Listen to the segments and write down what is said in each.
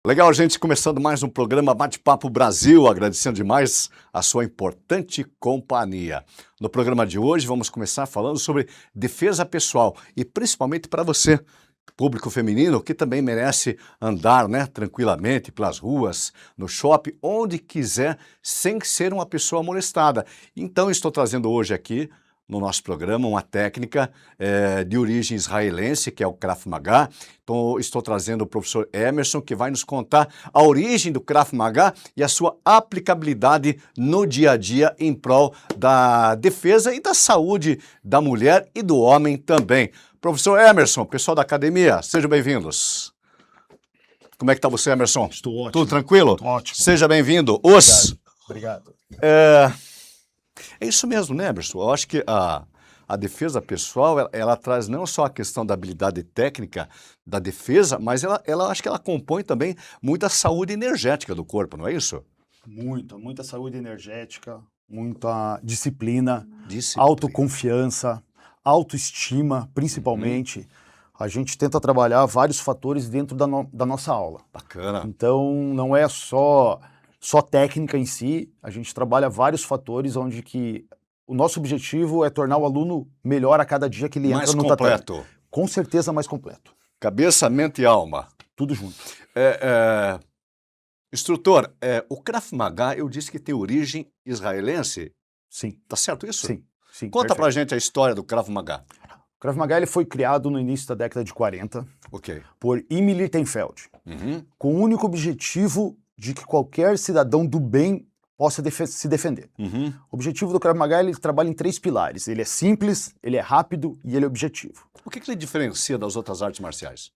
Legal, gente, começando mais um programa Bate-Papo Brasil, agradecendo demais a sua importante companhia. No programa de hoje vamos começar falando sobre defesa pessoal e principalmente para você, público feminino, que também merece andar, tranquilamente pelas ruas, no shopping, onde quiser, sem ser uma pessoa molestada. Então estou trazendo hoje aqui no nosso programa uma técnica de origem israelense, que é o Krav Maga. Então, estou trazendo o professor Emerson, que vai nos contar a origem do Krav Maga e a sua aplicabilidade no dia a dia em prol da defesa e da saúde da mulher e do homem também. Professor Emerson, pessoal da academia, sejam bem-vindos. Como é que está você, Emerson? Estou ótimo. Tudo tranquilo? Ótimo. Seja bem-vindo. Obrigado. É isso mesmo, né, Emerson? Eu acho que a defesa pessoal, ela traz não só a questão da habilidade técnica da defesa, mas ela acho que ela compõe também muita saúde energética do corpo, não é isso? Muita saúde energética, muita disciplina, Disciplina. autoconfiança, autoestima, principalmente. A gente tenta trabalhar vários fatores dentro da nossa aula. Bacana. Então, não é só técnica em si, a gente trabalha vários fatores onde que o nosso objetivo é tornar o aluno melhor a cada dia que ele entra no tatame. Mais completo. Com certeza mais completo. Cabeça, mente e alma. Tudo junto. Instrutor, o Krav Maga, eu disse que tem origem israelense. Sim. Tá certo isso? Sim. Conta Perfeito. pra gente a história do Krav Maga. O Krav Maga ele foi criado no início da década de 40 Ok. por Imi Lichtenfeld, com o único objetivo de que qualquer cidadão do bem possa se defender. O objetivo do Krav Maga ele trabalha em 3 pilares. Ele é simples, ele é rápido e ele é objetivo. O que ele diferencia das outras artes marciais?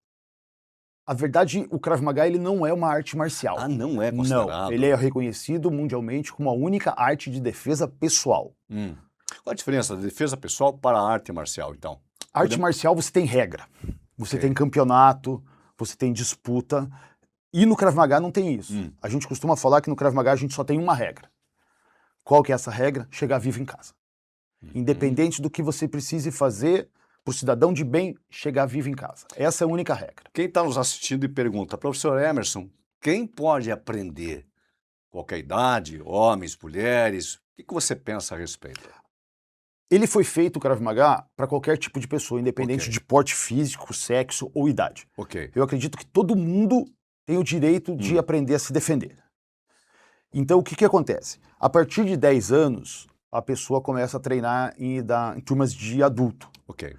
A verdade, o Krav Maga ele não é uma arte marcial. Ah, não é considerado? Não, ele é reconhecido mundialmente como a única arte de defesa pessoal. Qual a diferença da defesa pessoal para a arte marcial, então? Arte marcial você tem regra, você Ok. tem campeonato, você tem disputa, e no Krav Maga não tem isso. A gente costuma falar que no Krav Maga a gente só tem uma regra. Qual que é essa regra? Chegar vivo em casa. Independente do que você precise fazer, para o cidadão de bem chegar vivo em casa. Essa é a única regra. Quem está nos assistindo e pergunta, professor Emerson, quem pode aprender? Qualquer idade, homens, mulheres, o que você pensa a respeito? Ele foi feito, o Krav Maga, para qualquer tipo de pessoa, independente Ok. de porte físico, sexo ou idade. Ok. Eu acredito que todo mundo tem o direito de aprender a se defender. Então, o que acontece? A partir de 10 anos, a pessoa começa a treinar em turmas de adulto. Ok.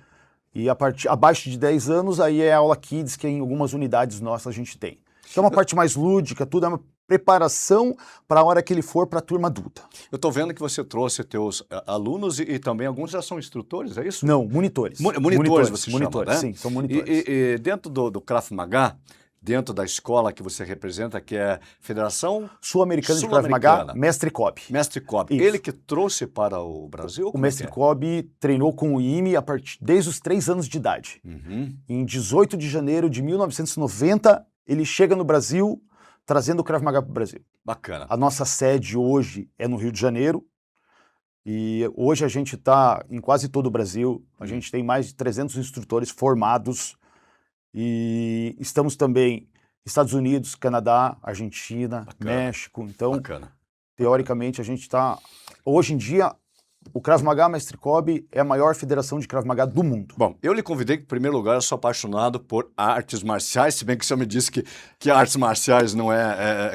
E abaixo de 10 anos, aí é a aula Kids, que em algumas unidades nossas a gente tem. Então é uma parte mais lúdica, tudo é uma preparação para a hora que ele for para a turma adulta. Eu estou vendo que você trouxe teus alunos e também alguns já são instrutores, é isso? Não, monitores. Monitores você monitores, chama, né? Sim, são monitores. E dentro do Krav Maga, dentro da escola que você representa, que é a Federação Sul-Americana de Krav Maga, Mestre Kobe. Mestre Kobe. Isso. Ele que trouxe para o Brasil? O Mestre Kobe treinou com o Imi desde os 3 anos de idade. Em 18 de janeiro de 1990, ele chega no Brasil trazendo o Krav Maga para o Brasil. Bacana. A nossa sede hoje é no Rio de Janeiro. E hoje a gente está em quase todo o Brasil. A gente tem mais de 300 instrutores formados. E estamos também Estados Unidos, Canadá, Argentina, México. Então, teoricamente, a gente está... Hoje em dia, o Krav Maga Mestre Kobe é a maior federação de Krav Maga do mundo. Bom, eu lhe convidei que, em primeiro lugar, eu sou apaixonado por artes marciais, se bem que o senhor me disse que artes marciais não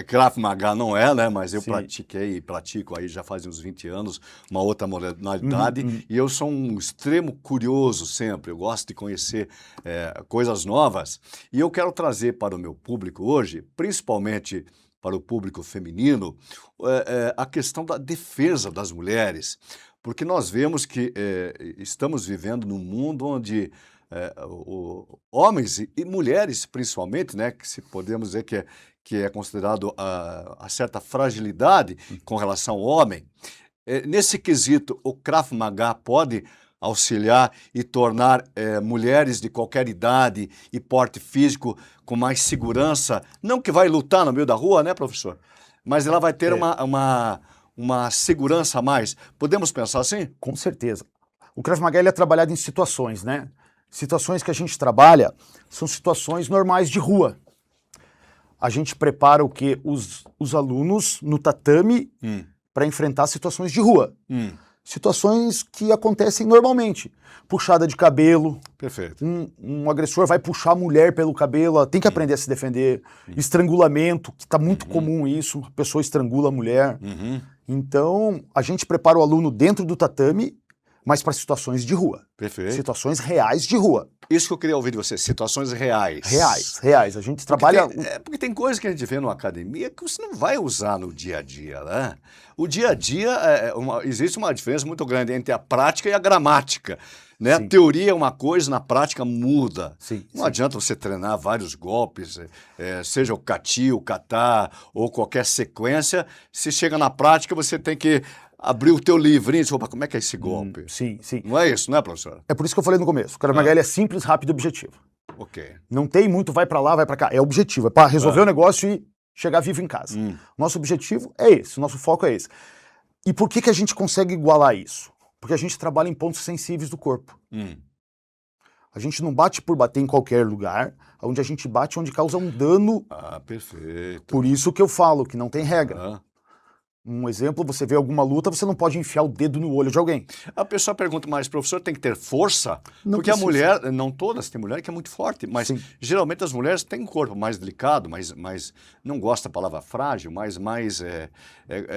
Krav Maga não é, né? Mas eu pratiquei e pratico aí já faz uns 20 anos, uma outra modalidade, e eu sou um extremo curioso sempre, eu gosto de conhecer coisas novas, e eu quero trazer para o meu público hoje, principalmente para o público feminino, a questão da defesa das mulheres, porque nós vemos que estamos vivendo num mundo onde homens e mulheres, principalmente, né, que se podemos dizer que é considerado a certa fragilidade com relação ao homem, nesse quesito, o Krav Maga pode auxiliar e tornar mulheres de qualquer idade e porte físico com mais segurança, não que vai lutar no meio da rua, né, professor? Mas ela vai ter uma segurança a mais. Podemos pensar assim? Com certeza. O Krav Maga ele é trabalhado em situações, né? Situações que a gente trabalha são situações normais de rua. A gente prepara o quê? Os alunos no tatame para enfrentar situações de rua. Situações que acontecem normalmente. Puxada de cabelo. Perfeito. Um agressor vai puxar a mulher pelo cabelo, ela tem que aprender a se defender. Estrangulamento, que está muito comum isso, a pessoa estrangula a mulher. Então, a gente prepara o aluno dentro do tatame, mas para situações de rua. Perfeito. Situações reais de rua. Isso que eu queria ouvir de você, situações reais. Reais. A gente trabalha... Porque tem coisas que a gente vê numa academia que você não vai usar no dia a dia, né? O dia a dia, existe uma diferença muito grande entre a prática e a gramática, né? A teoria é uma coisa, na prática muda. Não adianta você treinar vários golpes, seja o kati, o kata ou qualquer sequência, se chega na prática você tem que abrir o teu livrinho e dizer, opa, como é que é esse golpe? Sim. Não é isso, não é, professor? É por isso que eu falei no começo. O Krav Maga ele é simples, rápido e objetivo. Ok. Não tem muito vai pra lá, vai pra cá. É objetivo, é pra resolver o negócio e chegar vivo em casa. Nosso objetivo é esse, nosso foco é esse. E por que a gente consegue igualar isso? Porque a gente trabalha em pontos sensíveis do corpo. A gente não bate por bater em qualquer lugar, onde a gente bate onde causa um dano. Ah, perfeito. Por isso que eu falo que não tem regra. Um exemplo, você vê alguma luta, você não pode enfiar o dedo no olho de alguém. A pessoa pergunta, mas professor, tem que ter força? Não porque precisa. a mulher, não todas, tem mulher que é muito forte, mas geralmente as mulheres têm um corpo mais delicado, mais não gosta da palavra frágil, mais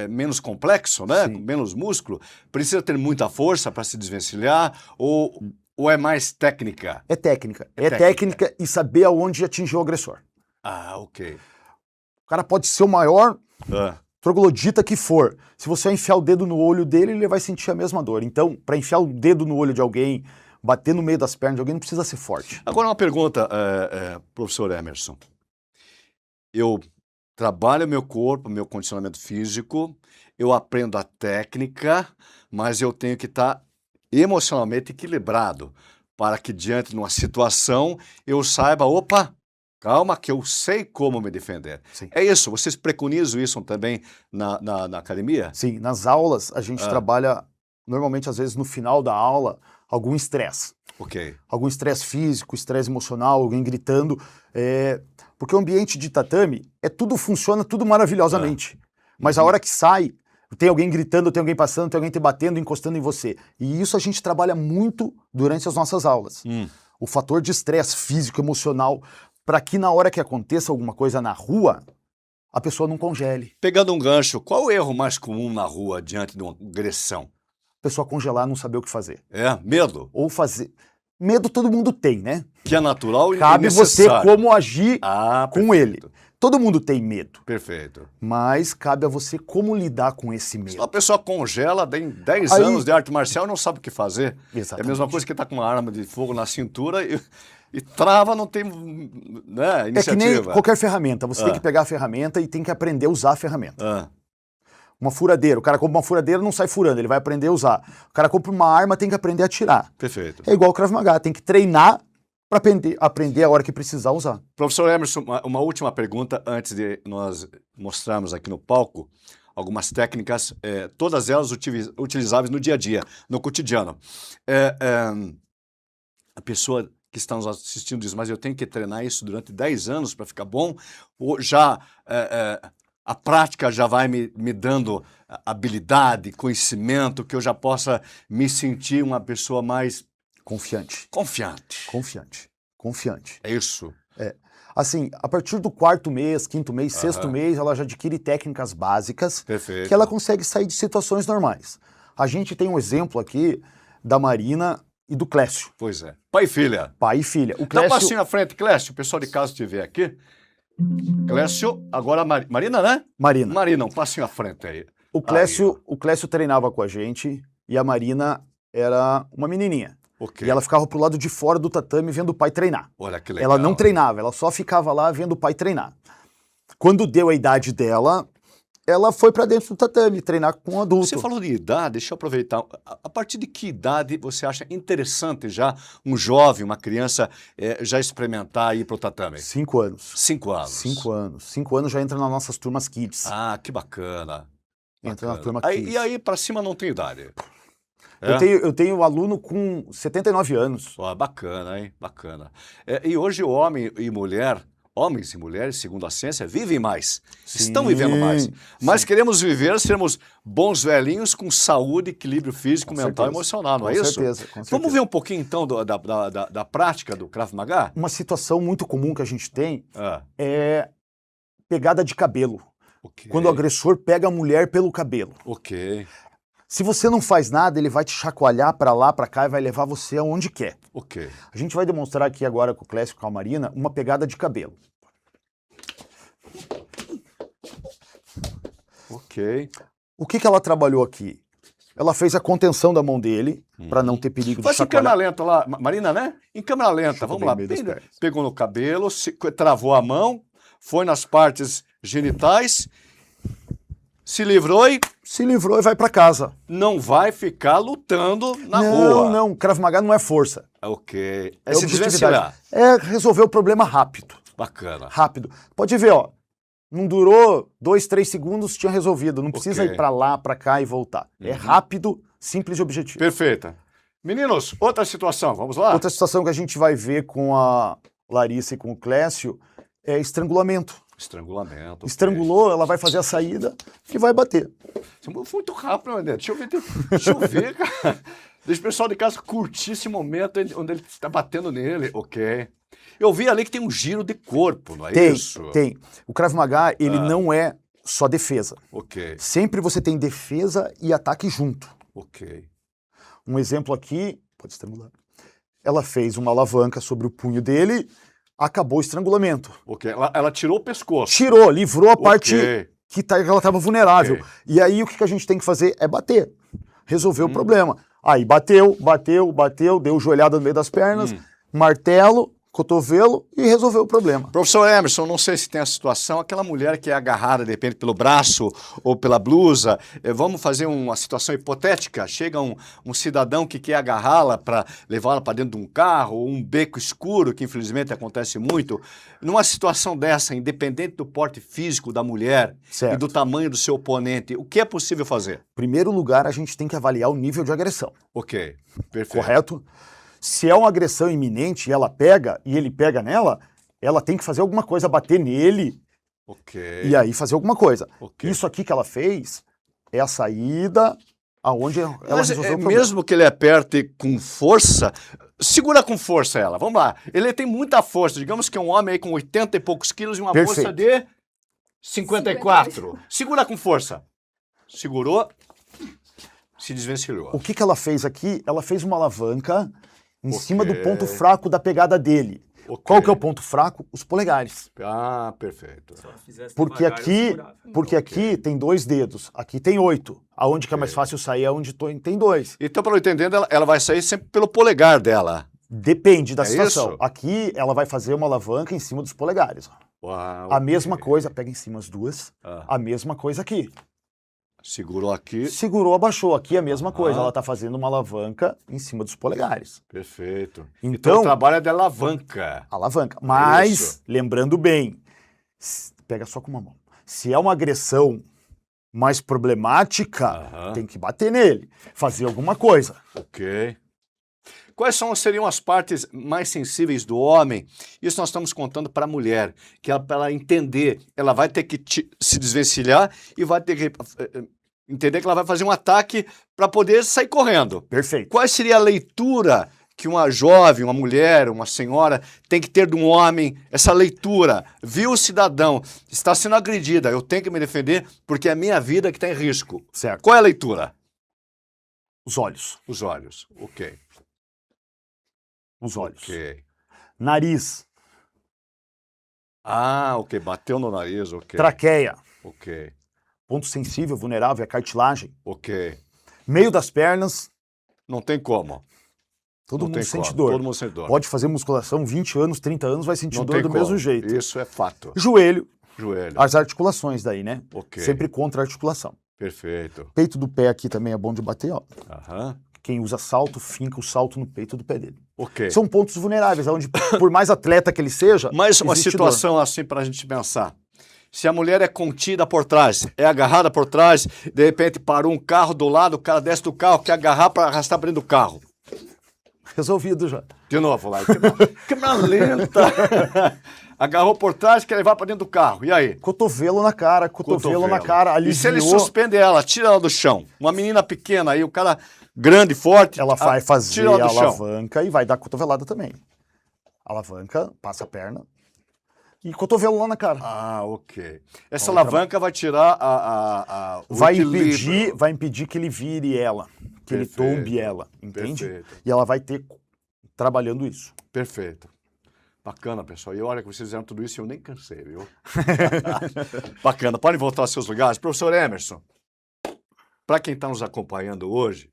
menos complexo, né? Menos músculo. Precisa ter muita força para se desvencilhar ou é mais técnica? É técnica. É técnica e saber aonde atingir o agressor. Ah, ok. O cara pode ser o maior troglodita que for. Se você enfiar o dedo no olho dele, ele vai sentir a mesma dor. Então, para enfiar o dedo no olho de alguém, bater no meio das pernas de alguém, não precisa ser forte. Agora uma pergunta, professor Emerson. Eu trabalho meu corpo, meu condicionamento físico, eu aprendo a técnica, mas eu tenho que estar emocionalmente equilibrado para que diante de uma situação eu saiba, opa, calma que eu sei como me defender. É isso, vocês preconizam isso também na academia? Sim, nas aulas a gente trabalha, normalmente às vezes no final da aula, algum estresse. Ok. Algum estresse físico, estresse emocional, alguém gritando. Porque o ambiente de tatame, tudo funciona tudo maravilhosamente. Mas a hora que sai, tem alguém gritando, tem alguém passando, tem alguém te batendo, encostando em você. E isso a gente trabalha muito durante as nossas aulas. O fator de estresse físico, emocional, para que na hora que aconteça alguma coisa na rua, a pessoa não congele. Pegando um gancho, qual o erro mais comum na rua diante de uma agressão? A pessoa congelar, não saber o que fazer. Medo? Ou fazer... Medo todo mundo tem, né? Que é natural e cabe você como agir com ele. Todo mundo tem medo. Perfeito. Mas cabe a você como lidar com esse medo. Se uma pessoa congela, tem 10 anos de arte marcial e não sabe o que fazer. Exatamente. É a mesma coisa que tá com uma arma de fogo na cintura e trava, não tem iniciativa. É que nem qualquer ferramenta. Você tem que pegar a ferramenta e tem que aprender a usar a ferramenta. Uma furadeira. O cara compra uma furadeira, não sai furando, ele vai aprender a usar. O cara compra uma arma, tem que aprender a atirar. Perfeito. É igual o Krav Maga, tem que treinar para aprender a hora que precisar usar. Professor Emerson, uma última pergunta antes de nós mostrarmos aqui no palco algumas técnicas, todas elas utilizáveis no dia a dia, no cotidiano. A pessoa que está nos assistindo diz, mas eu tenho que treinar isso durante 10 anos para ficar bom? Ou já a prática já vai me dando habilidade, conhecimento, que eu já possa me sentir uma pessoa mais... Confiante. É isso. Assim, a partir do 4º mês, 5º mês, 6º mês, ela já adquire técnicas básicas que ela consegue sair de situações normais. A gente tem um exemplo aqui da Marina e do Clécio. Pois é. Pai e filha. Pai e filha. O Clécio... Dá um passinho à frente, Clécio. O pessoal de casa te vê aqui. Clécio, agora Marina, né? Marina, um passinho à frente aí. O Clécio treinava com a gente e a Marina era uma menininha. Okay. E ela ficava pro lado de fora do tatame vendo o pai treinar. Olha que legal. Ela não treinava, ela só ficava lá vendo o pai treinar. Quando deu a idade dela, ela foi para dentro do tatame treinar com um adulto. Você falou de idade, deixa eu aproveitar. A partir de que idade você acha interessante já um jovem, uma criança, já experimentar ir pro tatame? 5 anos. 5 anos. 5 anos. 5 anos já entra nas nossas turmas kids. Ah, que bacana. Entra na turma kids. E aí para cima não tem idade? Eu tenho aluno com 79 anos. Bacana, hein? Bacana. E hoje o homem e mulher, homens e mulheres, segundo a ciência, vivem mais, estão Sim, vivendo mais. Mas sim. queremos viver, sermos bons velhinhos com saúde, equilíbrio físico, Com mental e certeza. emocional, não Com é isso? certeza, com certeza. Vamos ver um pouquinho então da prática do Krav Maga? Uma situação muito comum que a gente tem Ah, é pegada de cabelo. ok. Quando o agressor pega a mulher pelo cabelo. Ok, Se você não faz nada, ele vai te chacoalhar pra lá, pra cá e vai levar você aonde quer. ok. A gente vai demonstrar aqui agora com o Clécio e com a Marina uma pegada de cabelo. Ok. O que ela trabalhou aqui? Ela fez a contenção da mão dele, pra não ter perigo de Faz em câmera chacoalhar. lenta lá, Marina, né? Em câmera lenta, Chupa vamos bem lá. no meio das Bem, pernas. pegou no cabelo, travou a mão, foi nas partes genitais, se livrou e Se livrou e vai pra casa. não vai ficar lutando na não, rua. não, Krav Maga não é força. Ok. É É se objetividade. desvencilhar. É resolver o problema rápido. Bacana. Rápido. Pode ver, ó. Não durou 2, 3 segundos, tinha resolvido. Não precisa Ok. ir pra lá, pra cá e voltar. É rápido, simples e objetivo. Perfeita. Meninos, outra situação, vamos lá? Outra situação que a gente vai ver com a Larissa e com o Clécio é estrangulamento. Estrangulamento. ok. Estrangulou, ela vai fazer a saída e vai bater. Você foi muito rápido, André. Deixa eu ver, cara. Deixa o pessoal de casa curtir esse momento onde ele está batendo nele. Ok. Eu vi ali que tem um giro de corpo, não é Tem, isso? tem. O Krav Maga, ele não é só defesa. Ok, Sempre você tem defesa e ataque junto. ok. Um exemplo aqui, pode estrangular. Ela fez uma alavanca sobre o punho dele, acabou o estrangulamento. Ok. Ela tirou o pescoço. Tirou, livrou a parte Ok. que ela estava vulnerável. Ok. E aí o que a gente tem que fazer é bater. Resolver o problema. Aí bateu, deu joelhada no meio das pernas, martelo, cotovelo e resolveu o problema. Professor Emerson, não sei se tem a situação, aquela mulher que é agarrada, de repente, pelo braço ou pela blusa, vamos fazer uma situação hipotética, chega um cidadão que quer agarrá-la para levá-la para dentro de um carro, ou um beco escuro, que infelizmente acontece muito. Numa situação dessa, independente do porte físico da mulher Certo. e do tamanho do seu oponente, o que é possível fazer? Em primeiro lugar, a gente tem que avaliar o nível de agressão, Ok, perfeito. correto? Se é uma agressão iminente e ela pega, e ele pega nela, ela tem que fazer alguma coisa, bater nele Ok. e aí fazer alguma coisa. Ok. Isso aqui que ela fez é a saída aonde ela Mas resolveu o problema. mesmo que ele aperte com força, segura com força ela. Vamos lá. Ele tem muita força. Digamos que é um homem aí com 80 e poucos quilos e uma Perfeito. força de 54. Segura com força. Segurou, se desvencilhou. O que ela fez aqui? Ela fez uma alavanca em Ok. cima do ponto fraco da pegada dele. Ok. Qual que é o ponto fraco? Os polegares. Ah, perfeito. Se ela fizesse Porque devagar, eu aqui, segurava. porque aqui tem 2 dedos, aqui tem 8. Aonde que é mais fácil sair é onde tem 2. Então, pelo entendendo, ela vai sair sempre pelo polegar dela. Depende da É situação. isso? Aqui ela vai fazer uma alavanca em cima dos polegares. Uau, A mesma ok. coisa, pega em cima as duas. Ah. A mesma coisa aqui. Segurou aqui. Segurou, abaixou. Aqui é a mesma coisa. Ah. Ela está fazendo uma alavanca em cima dos polegares. Perfeito. Então- o trabalho é de alavanca. Alavanca. Mas, Isso. lembrando bem, pega só com uma mão. Se é uma agressão mais problemática, Aham. tem que bater nele. Fazer alguma coisa. Ok. Quais seriam as partes mais sensíveis do homem? Isso nós estamos contando para a mulher, que para ela entender, ela vai ter que se desvencilhar e vai ter que entender que ela vai fazer um ataque para poder sair correndo. Perfeito. Qual seria a leitura que uma jovem, uma mulher, uma senhora tem que ter de um homem? Essa leitura. Viu o cidadão, está sendo agredida, eu tenho que me defender porque é a minha vida que está em risco. Certo. Qual é a leitura? Os olhos. Os olhos. Ok. Os olhos. Ok. Nariz. Ah, ok. Bateu no nariz, ok. Traqueia. Ok. Ponto sensível, vulnerável, é cartilagem. Ok. Meio das pernas. Não tem como. Todo Não mundo tem sente como. dor. Todo mundo sente dor. Pode fazer musculação 20 anos, 30 anos, vai sentir Não dor tem do como. mesmo jeito. Isso é fato. Joelho, Joelho. as articulações daí, né? Ok. Sempre contra a articulação. Perfeito. Peito do pé aqui também é bom de bater, ó. Aham. Quem usa salto, finca o salto no peito do pé dele. Ok. São pontos vulneráveis, onde, por mais atleta que ele seja, Mais uma existe situação assim para a gente pensar. Se a mulher é contida por trás, é agarrada por trás, de repente parou um carro do lado, o cara desce do carro, quer agarrar para arrastar para dentro do carro. dor. Resolvido já. De novo lá. Câmera lenta. Agarrou por trás, quer levar para dentro do carro. E aí? Cotovelo na cara, cotovelo na cara, aliviou. E se ele suspende ela, tira ela do chão? Uma menina pequena aí, o cara grande, forte, ela vai fazer tira ela a do chão. alavanca e vai dar cotovelada também. Alavanca, passa a perna e cotovelo lá na cara. Ah, ok. Essa alavanca vai tirar o vai equilíbrio. vai impedir que ele vire ela, que ele tombe ela, entende? Perfeito. E ela vai ter trabalhando isso. Perfeito. Bacana, pessoal. E olha que vocês fizeram tudo isso e eu nem cansei, viu? Bacana. Podem voltar aos seus lugares. Professor Emerson, para quem está nos acompanhando hoje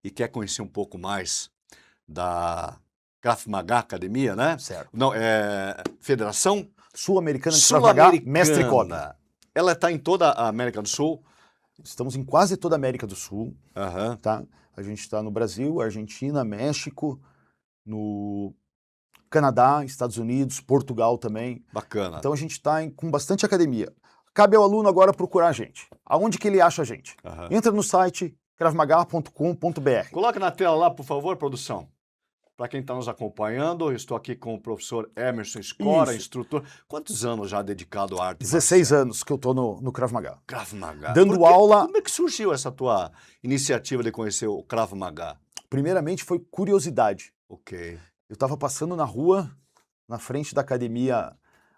e quer conhecer um pouco mais da Krav Maga Academia, né? Certo. Não, Federação Sul-Americana de Krav Maga, Mestre Kobe. Ela está em toda a América do Sul? Estamos em quase toda a América do Sul. Uhum. Tá? A gente está no Brasil, Argentina, México, no Canadá, Estados Unidos, Portugal também. Bacana. Então a gente está com bastante academia. Cabe ao aluno agora procurar a gente. Aonde que ele acha a gente? Uhum. Entra no site kravmaga.com.br. Coloca na tela lá, por favor, produção. Para quem está nos acompanhando, eu estou aqui com o professor Emerson Escora, instrutor. Quantos anos já dedicado à arte 16 anos que eu estou no Krav Maga. Krav Maga. Dando aula... Como é que surgiu essa tua iniciativa de conhecer o Krav Maga? Primeiramente foi curiosidade. Ok. Eu estava passando na rua, na frente da academia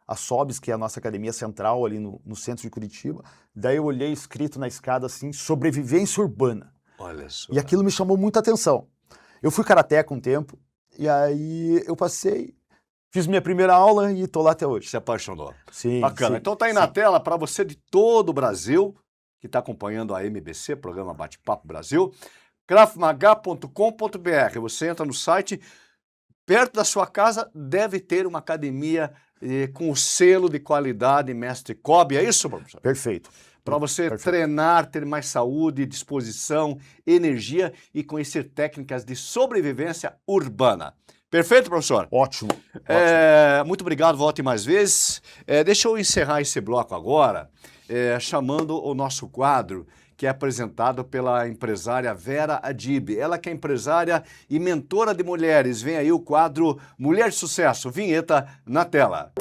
Assobes, que é a nossa academia central ali no centro de Curitiba. Daí eu olhei escrito na escada assim, sobrevivência urbana. Olha só. E aquilo me chamou muita atenção. Eu fui karateca um tempo, e aí eu passei, fiz minha primeira aula e estou lá até hoje. Se apaixonou. Sim. Bacana. Sim, então tá aí na tela para você de todo o Brasil, que está acompanhando a MBC, programa Bate-Papo Brasil, kravmaga.com.br. Você entra no site, perto da sua casa deve ter uma academia com o selo de qualidade Mestre Kobe, é isso, professor? Perfeito. Para você treinar, ter mais saúde, disposição, energia e conhecer técnicas de sobrevivência urbana. Perfeito, professor? Ótimo. Muito obrigado, volte mais vezes. Deixa eu encerrar esse bloco agora, chamando o nosso quadro, que é apresentado pela empresária Vera Adib. Ela que é empresária e mentora de mulheres. Vem aí o quadro Mulher de Sucesso. Vinheta na tela.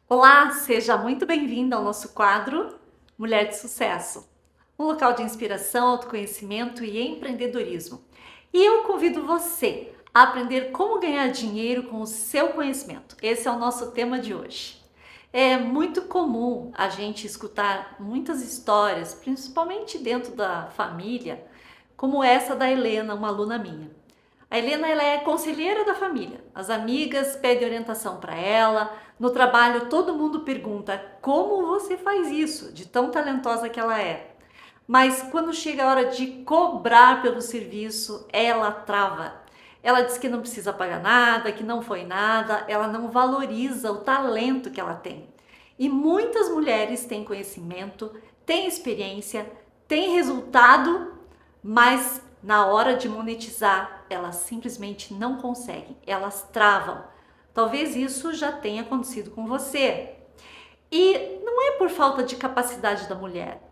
Olá, seja muito bem-vinda ao nosso quadro Mulher de Sucesso, um local de inspiração, autoconhecimento e empreendedorismo. E eu convido você a aprender como ganhar dinheiro com o seu conhecimento. Esse é o nosso tema de hoje. É muito comum a gente escutar muitas histórias, principalmente dentro da família, como essa da Helena, uma aluna minha. A Helena ela é conselheira da família. As amigas pedem orientação para ela. No trabalho, todo mundo pergunta como você faz isso, de tão talentosa que ela é. Mas quando chega a hora de cobrar pelo serviço, ela trava. Ela diz que não precisa pagar nada, que não foi nada, ela não valoriza o talento que ela tem. E muitas mulheres têm conhecimento, têm experiência, têm resultado, mas na hora de monetizar, elas simplesmente não conseguem, elas travam. Talvez isso já tenha acontecido com você. E não é por falta de capacidade da mulher.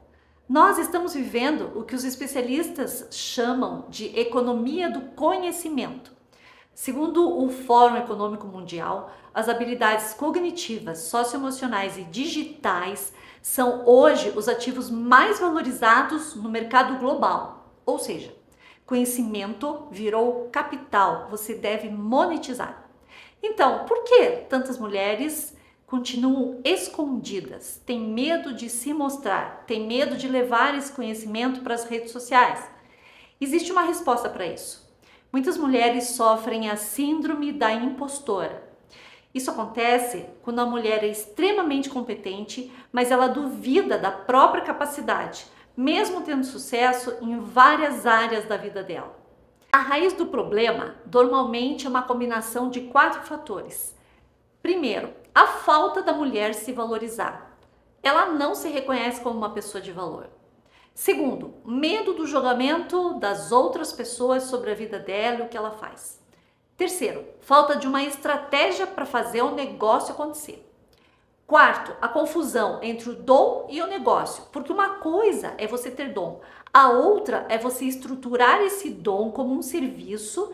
Nós estamos vivendo o que os especialistas chamam de economia do conhecimento. Segundo o Fórum Econômico Mundial, as habilidades cognitivas, socioemocionais e digitais são hoje os ativos mais valorizados no mercado global. Ou seja, conhecimento virou capital, você deve monetizar. Então, por que tantas mulheres continuam escondidas, têm medo de se mostrar, têm medo de levar esse conhecimento para as redes sociais? Existe uma resposta para isso. Muitas mulheres sofrem a síndrome da impostora. Isso acontece quando a mulher é extremamente competente, mas ela duvida da própria capacidade, mesmo tendo sucesso em várias áreas da vida dela. A raiz do problema normalmente é uma combinação de 4 fatores. Primeiro, a falta da mulher se valorizar. Ela não se reconhece como uma pessoa de valor. Segundo, medo do julgamento das outras pessoas sobre a vida dela e o que ela faz. Terceiro, falta de uma estratégia para fazer o negócio acontecer. Quarto, a confusão entre o dom e o negócio, porque uma coisa é você ter dom, a outra é você estruturar esse dom como um serviço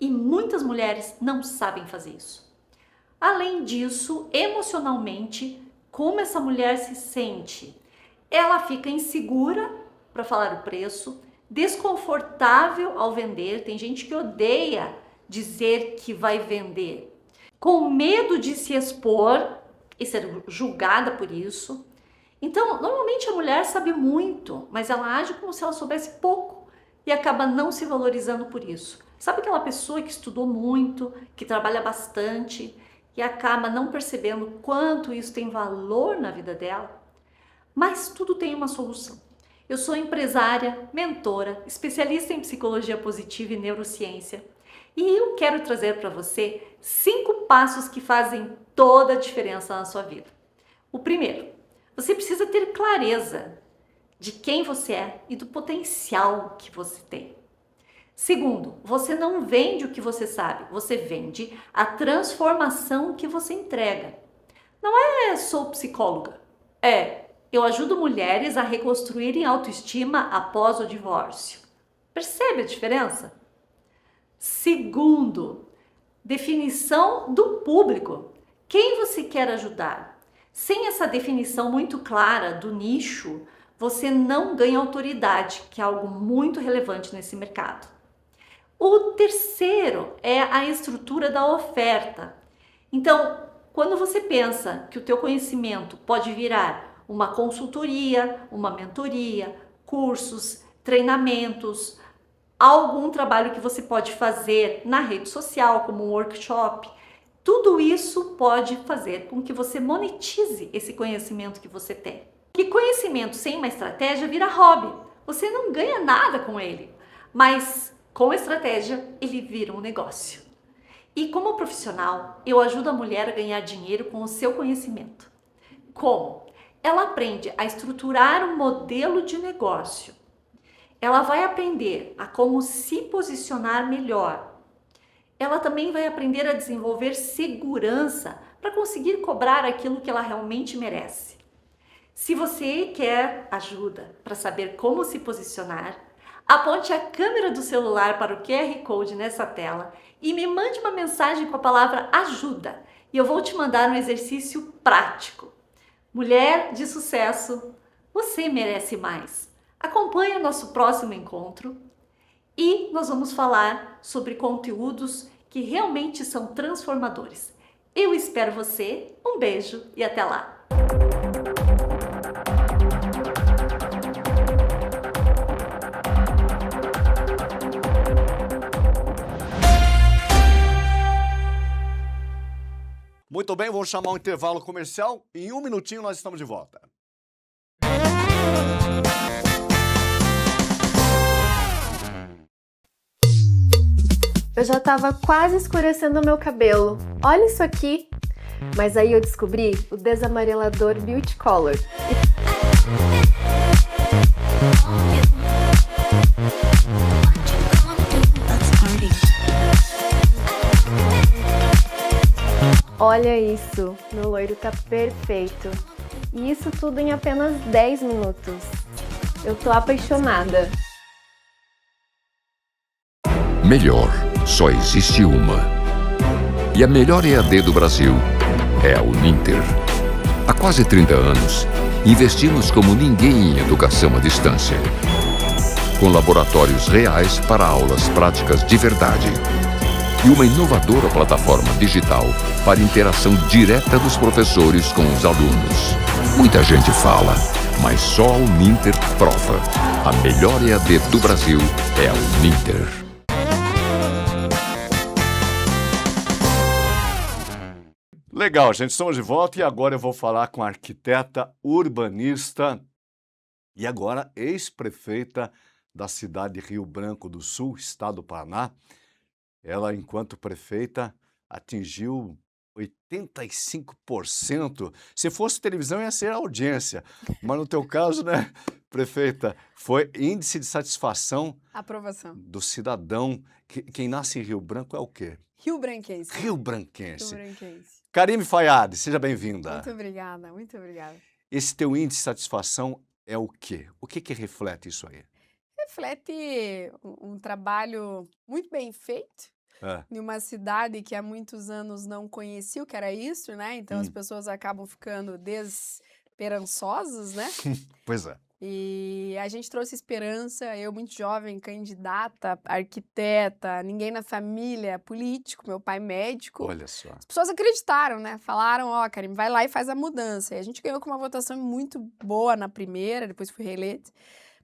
e muitas mulheres não sabem fazer isso. Além disso, emocionalmente, como essa mulher se sente? Ela fica insegura para falar o preço, desconfortável ao vender, tem gente que odeia dizer que vai vender, com medo de se expor e ser julgada por isso. Então, normalmente a mulher sabe muito, mas ela age como se ela soubesse pouco e acaba não se valorizando por isso. Sabe aquela pessoa que estudou muito, que trabalha bastante e acaba não percebendo quanto isso tem valor na vida dela? Mas tudo tem uma solução. Eu sou empresária, mentora, especialista em psicologia positiva e neurociência. E eu quero trazer para você 5 passos que fazem toda a diferença na sua vida. O primeiro, você precisa ter clareza de quem você é e do potencial que você tem. Segundo, você não vende o que você sabe, você vende a transformação que você entrega. Não é sou psicóloga, eu ajudo mulheres a reconstruírem a autoestima após o divórcio. Percebe a diferença? Segundo, definição do público. Quem você quer ajudar? Sem essa definição muito clara do nicho, você não ganha autoridade, que é algo muito relevante nesse mercado. O terceiro é a estrutura da oferta. Então, quando você pensa que o teu conhecimento pode virar uma consultoria, uma mentoria, cursos, treinamentos, algum trabalho que você pode fazer na rede social, como um workshop, tudo isso pode fazer com que você monetize esse conhecimento que você tem. Que conhecimento sem uma estratégia vira hobby. Você não ganha nada com ele, mas com estratégia ele vira um negócio. E como profissional, eu ajudo a mulher a ganhar dinheiro com o seu conhecimento. Como? Ela aprende a estruturar um modelo de negócio. Ela vai aprender a como se posicionar melhor. Ela também vai aprender a desenvolver segurança para conseguir cobrar aquilo que ela realmente merece. Se você quer ajuda para saber como se posicionar, aponte a câmera do celular para o QR Code nessa tela e me mande uma mensagem com a palavra ajuda e eu vou te mandar um exercício prático. Mulher de sucesso, você merece mais. Acompanhe o nosso próximo encontro e nós vamos falar sobre conteúdos que realmente são transformadores. Eu espero você, um beijo e até lá! Muito bem, vamos chamar um intervalo comercial. Em 1 minutinho nós estamos de volta. Eu já tava quase escurecendo o meu cabelo. Olha isso aqui! Mas aí eu descobri o desamarelador Beauty Color. Olha isso! Meu loiro tá perfeito. E isso tudo em apenas 10 minutos. Eu tô apaixonada. Melhor, só existe uma. E a melhor EAD do Brasil é a Uninter. Há quase 30 anos, investimos como ninguém em educação à distância. Com laboratórios reais para aulas práticas de verdade. E uma inovadora plataforma digital para interação direta dos professores com os alunos. Muita gente fala, mas só a Uninter prova. A melhor EAD do Brasil é a Uninter. Legal, gente, estamos de volta e agora eu vou falar com a arquiteta urbanista e agora ex-prefeita da cidade de Rio Branco do Sul, estado do Paraná. Ela, enquanto prefeita, atingiu 85%. Se fosse televisão, ia ser audiência. Mas no teu caso, né, prefeita, foi índice de satisfação Aprovação. do cidadão. Quem nasce em Rio Branco é o quê? Rio Branquense. Rio Branquense. Rio Branquense. Karime Faιad, seja bem-vinda. Muito obrigada, muito obrigada. Esse teu índice de satisfação é o quê? O que que reflete isso aí? Reflete um trabalho muito bem feito É. em uma cidade que há muitos anos não conhecia o que era isso, né? Então as pessoas acabam ficando desesperançosas, né? Pois é. E a gente trouxe esperança, eu muito jovem, candidata, arquiteta, ninguém na família, político, meu pai médico. Olha só. As pessoas acreditaram, né? Falaram, ó, Karime, vai lá e faz a mudança. E a gente ganhou com uma votação muito boa na primeira, depois fui reeleita.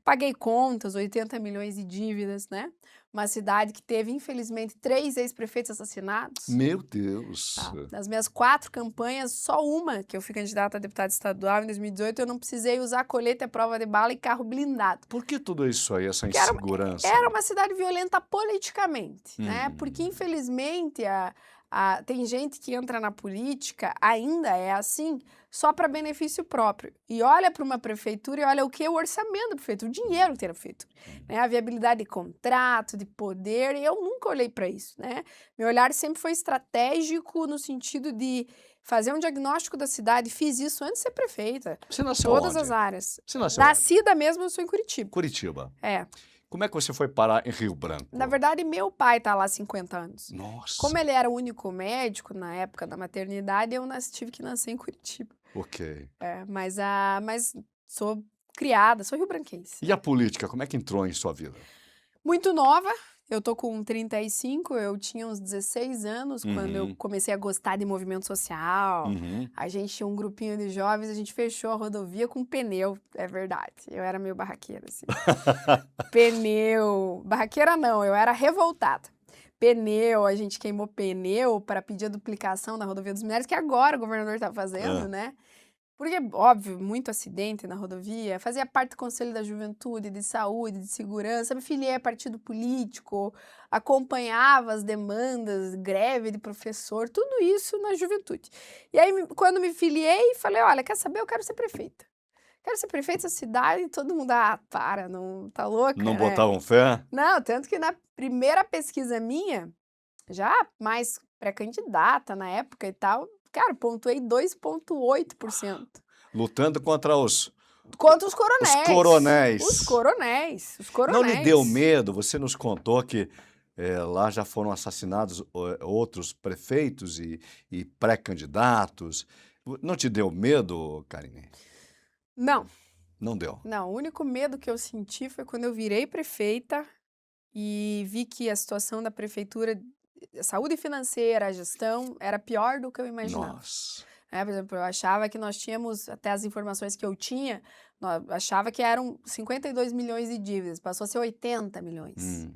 Paguei contas, 80 milhões de dívidas, né? Uma cidade que teve, infelizmente, 3 ex-prefeitos assassinados. Meu Deus. Tá. Das minhas 4 campanhas, só uma, que eu fui candidata a deputada estadual em 2018, eu não precisei usar colete à prova de bala e carro blindado. Por que tudo isso aí, essa Porque era- insegurança? Era uma cidade violenta politicamente, né? Uhum. Porque, infelizmente, tem gente que entra na política, ainda é assim, só para benefício próprio. E olha para uma prefeitura e olha o que é o orçamento da prefeitura, o dinheiro que tem na prefeitura. Né? A viabilidade de contrato, de poder, e eu nunca olhei para isso, né? Meu olhar sempre foi estratégico no sentido de fazer um diagnóstico da cidade. Fiz isso antes de ser prefeita. Você nasceu Todas onde? as áreas. Você nasceu onde? Nascida mesmo, eu sou em Curitiba. Curitiba. É. Como é que você foi parar em Rio Branco? Na verdade, meu pai tá lá há 50 anos. Nossa. Como ele era o único médico na época da maternidade, eu tive que nascer em Curitiba. Ok. É, mas sou criada, sou rio-branquense. E a política, como é que entrou em sua vida? Muito nova, eu tô com 35, eu tinha uns 16 anos quando eu comecei a gostar de movimento social. Uhum. A gente tinha um grupinho de jovens, a gente fechou a rodovia com pneu, é verdade. Eu era meio barraqueira, assim. Pneu. Barraqueira não, eu era revoltada. Pneu, a gente queimou pneu para pedir a duplicação da rodovia dos Minérios, que agora o governador tá fazendo, né? Porque, óbvio, muito acidente na rodovia, fazia parte do Conselho da Juventude, de Saúde, de Segurança, me filiei a partido político, acompanhava as demandas, greve de professor, tudo isso na juventude. E aí, quando me filiei, falei, olha, quer saber, eu quero ser prefeita. Quero ser prefeita da cidade e todo mundo, para, não, tá louca? Não né? botavam fé? Não, tanto que na primeira pesquisa minha, já mais pré-candidata na época e tal, cara, pontuei 2,8%. Lutando contra os Contra os coronéis. Os coronéis. Os coronéis. Os Não coronéis. lhe deu medo? Você nos contou que lá já foram assassinados outros prefeitos e pré-candidatos. Não te deu medo, Karime? Não, Não deu. não. O único medo que eu senti foi quando eu virei prefeita e vi que a situação da prefeitura, a saúde financeira, a gestão, era pior do que eu imaginava. Nossa. Por exemplo, eu achava que nós tínhamos, até as informações que eu tinha, achava que eram 52 milhões de dívidas, passou a ser 80 milhões.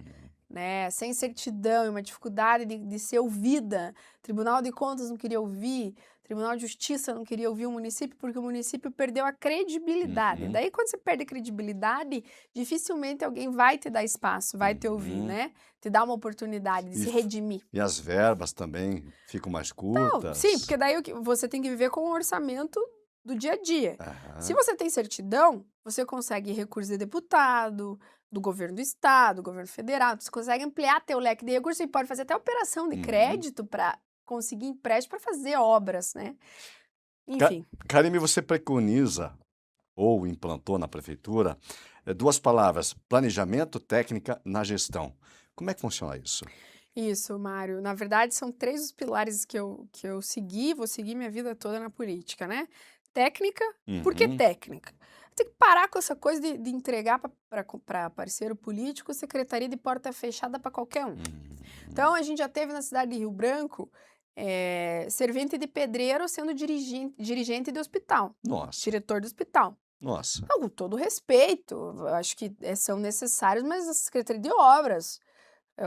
Né? Sem certidão e uma dificuldade de ser ouvida. Tribunal de Contas não queria ouvir, Tribunal de Justiça não queria ouvir o município, porque o município perdeu a credibilidade. Daí, quando você perde a credibilidade, dificilmente alguém vai te dar espaço, vai te ouvir, né? Te dar uma oportunidade de se redimir. E as verbas também ficam mais curtas? Não, sim, porque daí você tem que viver com o orçamento do dia a dia. Aham. Se você tem certidão, você consegue recurso de deputado, do governo do estado, do governo federal, você consegue ampliar teu leque de recursos e pode fazer até operação de crédito para conseguir empréstimo para fazer obras, né? Enfim. Karime, você preconiza ou implantou na prefeitura 2 palavras, planejamento, técnica na gestão. Como é que funciona isso? Isso, Mário. Na verdade, são 3 os pilares que eu segui, vou seguir minha vida toda na política, né? Técnica, por que técnica? Tem que parar com essa coisa de entregar para parceiro político secretaria de porta fechada para qualquer um. Então, a gente já teve na cidade de Rio Branco servente de pedreiro sendo dirigente de hospital, Nossa, diretor do hospital. nossa. Não, com todo respeito, eu acho que são necessários, mas a Secretaria de Obras,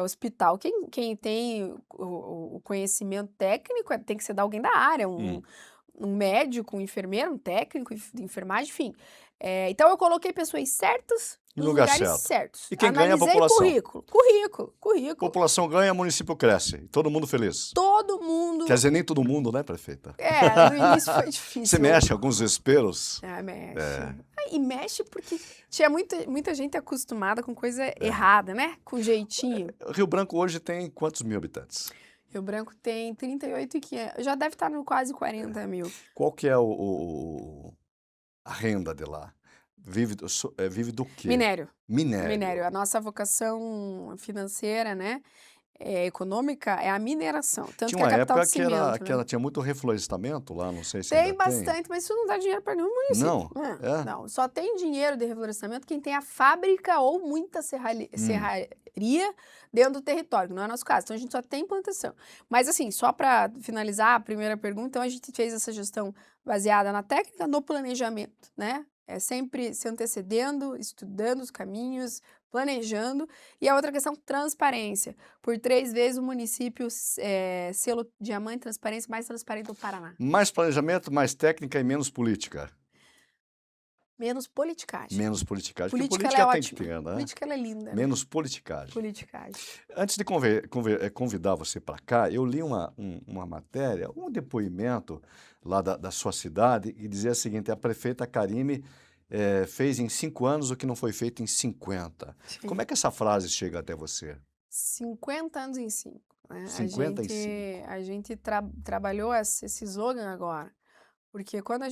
hospital, quem tem o conhecimento técnico tem que ser de alguém da área, um médico, um enfermeiro, um técnico de enfermagem, enfim. Então, eu coloquei pessoas certas No nos lugar lugares certo. certos. E quem ganha é a Analisei população. Currículo. População ganha, município cresce. Todo mundo feliz. Todo mundo... Quer dizer, nem todo mundo, né, prefeita? No início foi difícil. Você mexe alguns esperos? Mexe. E mexe porque tinha muita gente acostumada com coisa errada, né? Com jeitinho. Rio Branco hoje tem quantos mil habitantes? Rio Branco tem 38.500, já deve estar no quase 40 mil. Qual que é a renda de lá? Vive do quê? Minério. Minério. Minério. A nossa vocação financeira, né, econômica, é a mineração. Tanto Tinha que uma a capital época de que, cimento, né? ela tinha muito reflorestamento lá, não sei se Tem ainda bastante, mas isso não dá dinheiro para nenhum município. Não? É? Não, só tem dinheiro de reflorestamento quem tem a fábrica ou muita serraria dentro do território, que não é o nosso caso. Então a gente só tem plantação. Mas assim, só para finalizar a primeira pergunta, então a gente fez essa gestão baseada na técnica, no planejamento, né? É sempre se antecedendo, estudando os caminhos, planejando. E a outra questão, transparência. Por 3 vezes o município selo Diamante Transparência mais transparente do Paraná. Mais planejamento, mais técnica e menos política. Menos politicagem. Menos politicagem. Porque Política, política ela é tem ótima. que ter, né? Política, ela é linda. Né? Menos politicagem. Politicagem. Antes de convidar você para cá, eu li uma matéria, um depoimento lá da sua cidade, e dizia o seguinte: a prefeita Karime fez em 5 anos o que não foi feito em 50. Sim. Como é que essa frase chega até você? 50 anos em 5. Né? 50 em 5. A gente trabalhou esse slogan agora. Porque quando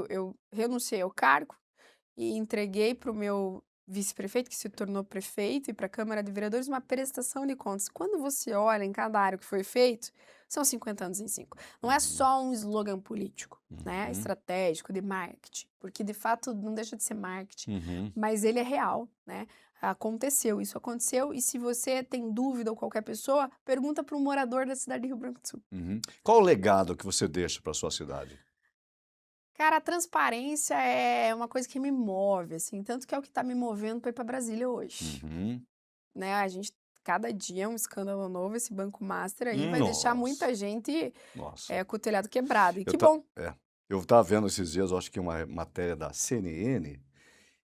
eu renunciei ao cargo e entreguei para o meu vice-prefeito, que se tornou prefeito, e para a Câmara de Vereadores, uma prestação de contas. Quando você olha em cada área que foi feito, são 50 anos em 5. Não é só um slogan político, né? Estratégico, de marketing. Porque, de fato, não deixa de ser marketing. Mas ele é real, né? Isso aconteceu. E se você tem dúvida ou qualquer pessoa, pergunta para um morador da cidade de Rio Branco do Sul. Qual o legado que você deixa para sua cidade? Cara, a transparência é uma coisa que me move, assim, tanto que é o que está me movendo para ir para Brasília hoje. Né? A gente, cada dia é um escândalo novo, esse Banco Master aí vai deixar muita gente com o telhado quebrado. E que bom. Eu estava vendo esses dias, acho que uma matéria da CNN,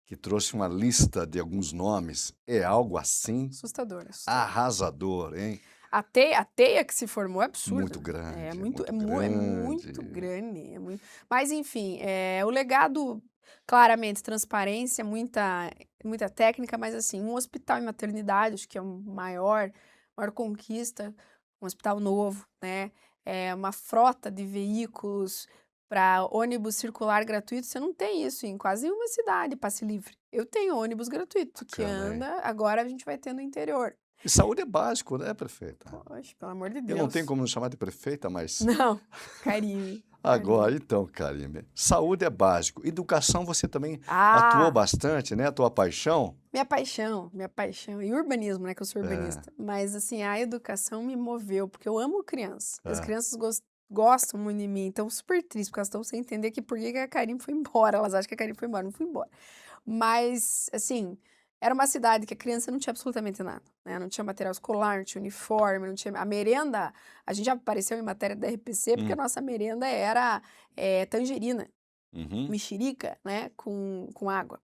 que trouxe uma lista de alguns nomes. É algo assim Assustador. arrasador, hein? A teia que se formou é absurda. Muito grande. É muito grande. Mas, enfim, o legado, claramente, transparência, muita técnica, mas, assim, um hospital e maternidade, acho que é a maior conquista, um hospital novo, né? Uma frota de veículos para ônibus circular gratuito. Você não tem isso em quase nenhuma cidade, passe livre. Eu tenho ônibus gratuito, que anda, agora a gente vai ter no interior. E saúde é básico, né, prefeita? Poxa, pelo amor de Deus. Eu não tenho como me chamar de prefeita, mas... Não, Karime. Agora, então, Karime, saúde é básico. Educação você também atuou bastante, né? A tua paixão? Minha paixão. E urbanismo, né? Que eu sou urbanista. Mas, assim, a educação me moveu, porque eu amo criança. As crianças gostam muito de mim, então super triste, porque elas estão sem entender por que a Karime foi embora. Elas acham que a Karime foi embora, não foi embora. Mas, assim... Era uma cidade que a criança não tinha absolutamente nada, né? Não tinha material escolar, não tinha uniforme, não tinha... A merenda, a gente já apareceu em matéria da RPC, porque a nossa merenda era tangerina, mexerica, né? Com água.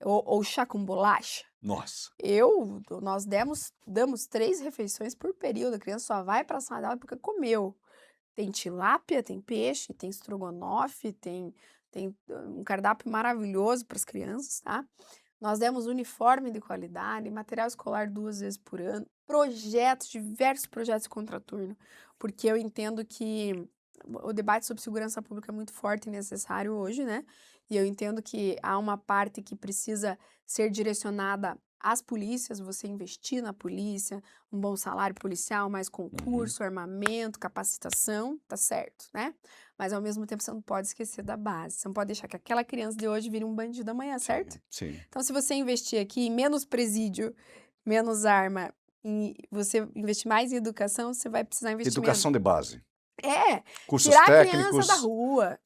Ou chá com bolacha. Nossa. Nós damos 3 refeições por período. A criança só vai para a sala dela porque comeu. Tem tilápia, tem peixe, tem estrogonofe, tem um cardápio maravilhoso para as crianças, tá? Nós demos uniforme de qualidade, material escolar 2 vezes por ano, diversos projetos de contraturno, porque eu entendo que o debate sobre segurança pública é muito forte e necessário hoje, né? E eu entendo que há uma parte que precisa ser direcionada às polícias, você investir na polícia, um bom salário policial, mais concurso, armamento, capacitação, tá certo, né? Mas, ao mesmo tempo, você não pode esquecer da base. Você não pode deixar que aquela criança de hoje vire um bandido amanhã, certo? Sim. Então, se você investir aqui em menos presídio, menos arma, e você investir mais em educação, você vai precisar investir Educação de base. Cursos tirar técnicos, a criança da rua.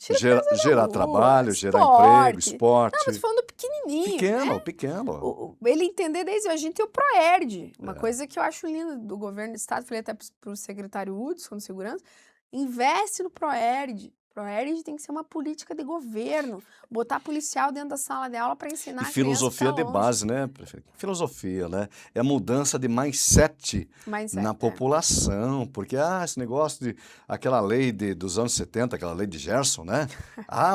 Gerar trabalho, gerar emprego, esporte. Não, mas falando pequenininho, né? Pequeno. Ele entender desde a gente tem o ProERD, uma coisa que eu acho linda do governo do estado, falei até para o secretário Hudson de Segurança, investe no ProERD. ProERD tem que ser uma política de governo, botar policial dentro da sala de aula para ensinar a filosofia de base, né, prefeito? Filosofia, né? É a mudança de mindset na população, porque esse negócio de aquela lei dos anos 70, aquela lei de Gerson, né?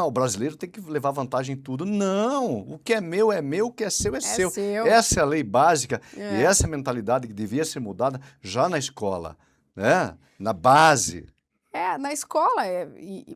O brasileiro tem que levar vantagem em tudo. Não, o que é meu, o que é seu é seu. Essa é a lei básica e essa é a mentalidade que devia ser mudada já na escola. né? Na base. Na escola.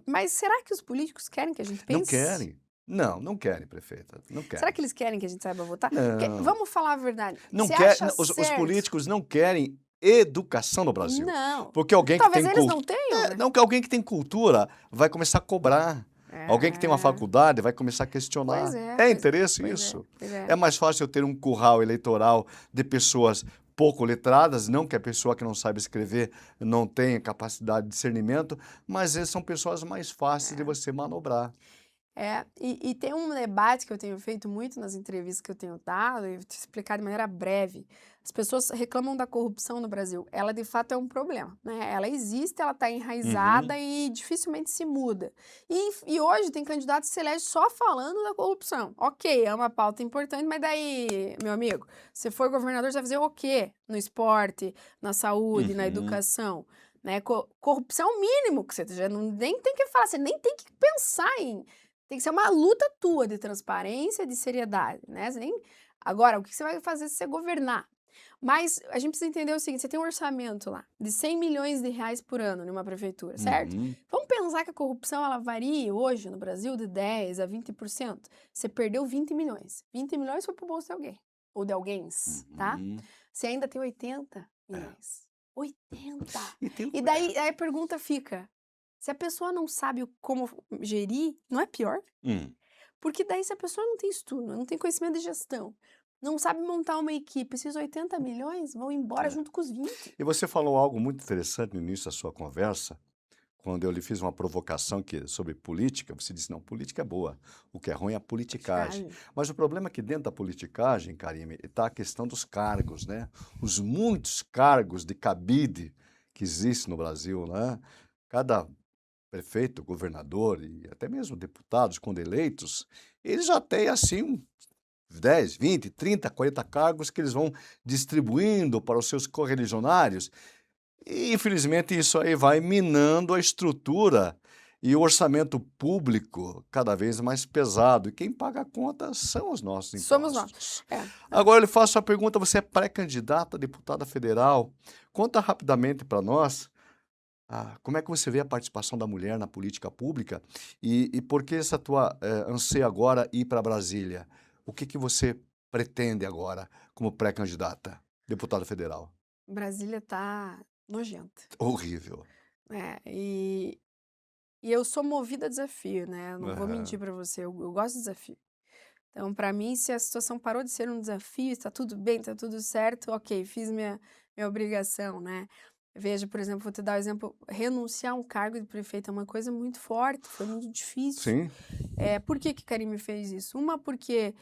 Mas será que os políticos querem que a gente pense? Não querem. Não querem, prefeita. Não querem. Será que eles querem que a gente saiba votar? Porque, Não. vamos falar a verdade. Não Você quer, acha os certo? políticos não querem educação no Brasil. Não. Porque alguém que Talvez tem eles não tenham, né? Não, que alguém que tem cultura vai começar a cobrar. Alguém que tem uma faculdade vai começar a questionar. Pois é, É pois- interesse pois isso? pois é. É mais fácil eu ter um curral eleitoral de pessoas pouco letradas, não que a pessoa que não sabe escrever não tenha capacidade de discernimento, mas essas são pessoas mais fáceis de você manobrar. E tem um debate que eu tenho feito muito nas entrevistas que eu tenho dado, e vou te explicar de maneira breve. As pessoas reclamam da corrupção no Brasil. Ela, de fato, é um problema, né? Ela existe, ela está enraizada e dificilmente se muda. E hoje tem candidatos que se elegem só falando da corrupção. Ok, é uma pauta importante, mas daí, meu amigo, se for governador, você vai fazer o quê? No esporte, na saúde, na educação, né? Corrupção é o mínimo que você já nem tem que falar, você nem tem que pensar em... Tem que ser uma luta tua de transparência, de seriedade, né? Agora, o que você vai fazer se você governar? Mas a gente precisa entender o seguinte, você tem um orçamento lá de 100 milhões de reais por ano numa prefeitura, certo? Vamos pensar que a corrupção ela varia hoje no Brasil de 10% a 20%. Você perdeu 20 milhões. 20 milhões foi pro bolso de alguém, ou de alguém, tá? Você ainda tem 80 milhões. 80! E daí a pergunta fica... Se a pessoa não sabe como gerir, não é pior? Porque daí se a pessoa não tem estudo, não tem conhecimento de gestão, não sabe montar uma equipe, esses 80 milhões vão embora junto com os 20. E você falou algo muito interessante no início da sua conversa, quando eu lhe fiz uma provocação sobre política, você disse, não, política é boa, o que é ruim é a politicagem. Mas o problema é que dentro da politicagem, Karime, está a questão dos cargos, né? Os muitos cargos de cabide que existem no Brasil, né? Cada prefeito, governador e até mesmo deputados, quando eleitos, eles já têm assim 10, 20, 30, 40 cargos que eles vão distribuindo para os seus correligionários. E, infelizmente, isso aí vai minando a estrutura e o orçamento público cada vez mais pesado. E quem paga a conta são os nossos impostos. Somos nós. Agora, eu lhe faço a pergunta, você é pré-candidata a deputada federal. Conta rapidamente para nós como é que você vê a participação da mulher na política pública e por que essa tua anseio agora ir para Brasília? O que você pretende agora como pré-candidata, deputada federal? Brasília tá nojenta. Horrível. E eu sou movida a desafio, né? Eu não vou mentir para você, eu gosto de desafio. Então, para mim, se a situação parou de ser um desafio, está tudo bem, está tudo certo, ok, fiz minha obrigação, né? Veja, por exemplo, vou te dar o exemplo, renunciar a um cargo de prefeito é uma coisa muito forte, foi muito difícil. Sim. Por que Karime fez isso? Uma, porque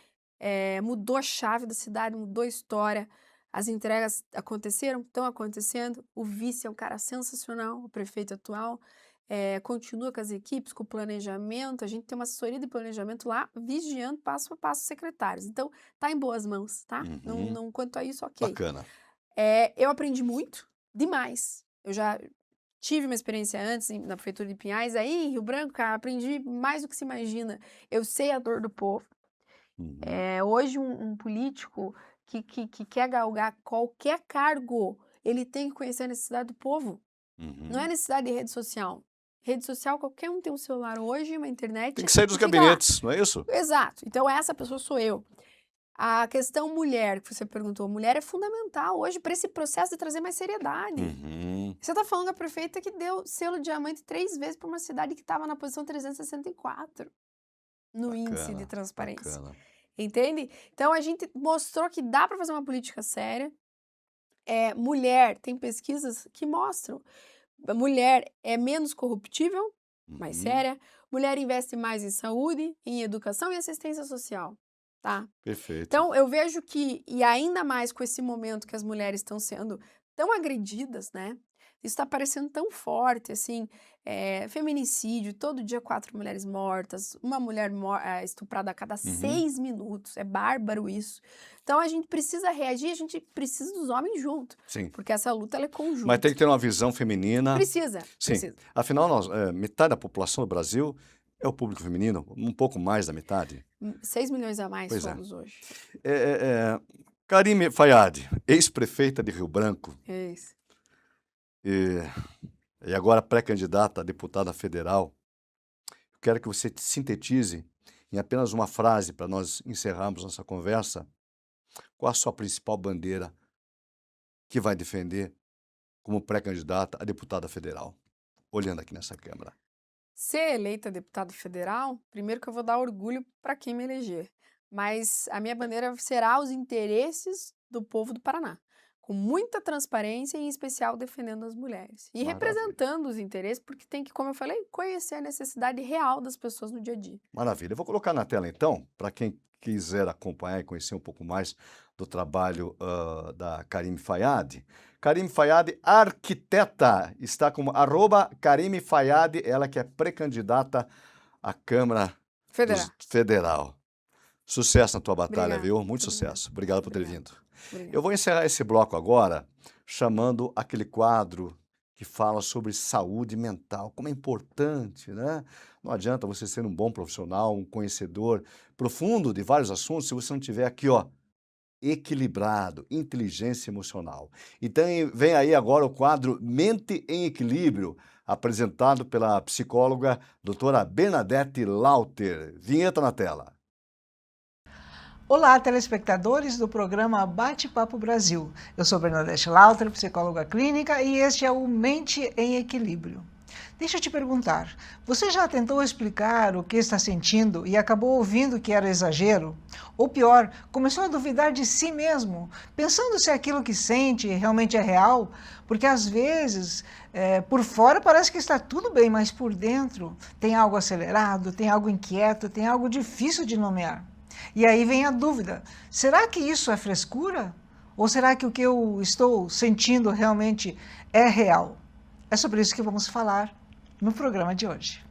mudou a chave da cidade, mudou a história, as entregas aconteceram, estão acontecendo, o vice é um cara sensacional, o prefeito atual, continua com as equipes, com o planejamento, a gente tem uma assessoria de planejamento lá, vigiando passo a passo os secretários. Então, tá em boas mãos, tá? Não quanto a isso, ok. Bacana. Eu aprendi muito, demais. Eu já tive uma experiência antes na prefeitura de Pinhais, aí em Rio Branco, cara, aprendi mais do que se imagina. Eu sei a dor do povo. Hoje um político que quer galgar qualquer cargo, ele tem que conhecer a necessidade do povo. Não é necessidade de rede social. Rede social, qualquer um tem um celular hoje, uma internet. Tem que sair dos fica gabinetes, lá. não é isso? Exato. Então essa pessoa sou eu. A questão mulher, que você perguntou, mulher é fundamental hoje para esse processo de trazer mais seriedade. Você está falando da prefeita que deu selo diamante 3 vezes para uma cidade que estava na posição 364 no índice de transparência. Bacana. Entende? Então a gente mostrou que dá para fazer uma política séria. Mulher, tem pesquisas que mostram. A mulher é menos corruptível, mais séria. Mulher investe mais em saúde, em educação e assistência social. Tá? Perfeito. Então, eu vejo que, e ainda mais com esse momento que as mulheres estão sendo tão agredidas, né? Isso está parecendo tão forte, assim, feminicídio, todo dia 4 mulheres mortas, uma mulher estuprada a cada 6 minutos, é bárbaro isso. Então, a gente precisa reagir, a gente precisa dos homens junto. Sim. Porque essa luta, ela é conjunta. Mas tem que ter uma visão feminina. Precisa. Sim. Afinal, metade da população do Brasil é o público feminino, um pouco mais da metade. 6 milhões a mais somos hoje. Karime Fayad, ex-prefeita de Rio Branco. É isso. e agora pré-candidata a deputada federal, eu quero que você sintetize em apenas uma frase para nós encerrarmos nossa conversa, qual a sua principal bandeira que vai defender como pré-candidata a deputada federal, olhando aqui nessa Câmara. Ser eleita deputada federal, primeiro que eu vou dar orgulho para quem me eleger, mas a minha bandeira será os interesses do povo do Paraná, com muita transparência e, em especial, defendendo as mulheres. E Maravilha. representando os interesses, porque tem que, como eu falei, conhecer a necessidade real das pessoas no dia a dia. Maravilha. Eu vou colocar na tela, então, para quem quiser acompanhar e conhecer um pouco mais do trabalho da Karime Faïad. Karime Faïad, arquiteta, está como @Karime Faïad, ela que é pré-candidata à Câmara Federal. Sucesso na tua batalha, Obrigada. viu? Muito sucesso. Obrigado por ter Obrigada. vindo. Obrigada. Eu vou encerrar esse bloco agora chamando aquele quadro que fala sobre saúde mental, como é importante, né? Não adianta você ser um bom profissional, um conhecedor profundo de vários assuntos se você não tiver aqui, ó, equilibrado, inteligência emocional. Então vem aí agora o quadro Mente em Equilíbrio, apresentado pela psicóloga doutora Bernadette Lauter. Vinheta na tela. Olá, telespectadores do programa Bate-Papo Brasil. Eu sou Bernadette Lauter, psicóloga clínica, e este é o Mente em Equilíbrio. Deixa eu te perguntar, você já tentou explicar o que está sentindo e acabou ouvindo que era exagero? Ou pior, começou a duvidar de si mesmo, pensando se aquilo que sente realmente é real? Porque às vezes, por fora parece que está tudo bem, mas por dentro tem algo acelerado, tem algo inquieto, tem algo difícil de nomear. E aí vem a dúvida, será que isso é frescura? Ou será que o que eu estou sentindo realmente é real? É sobre isso que vamos falar no programa de hoje.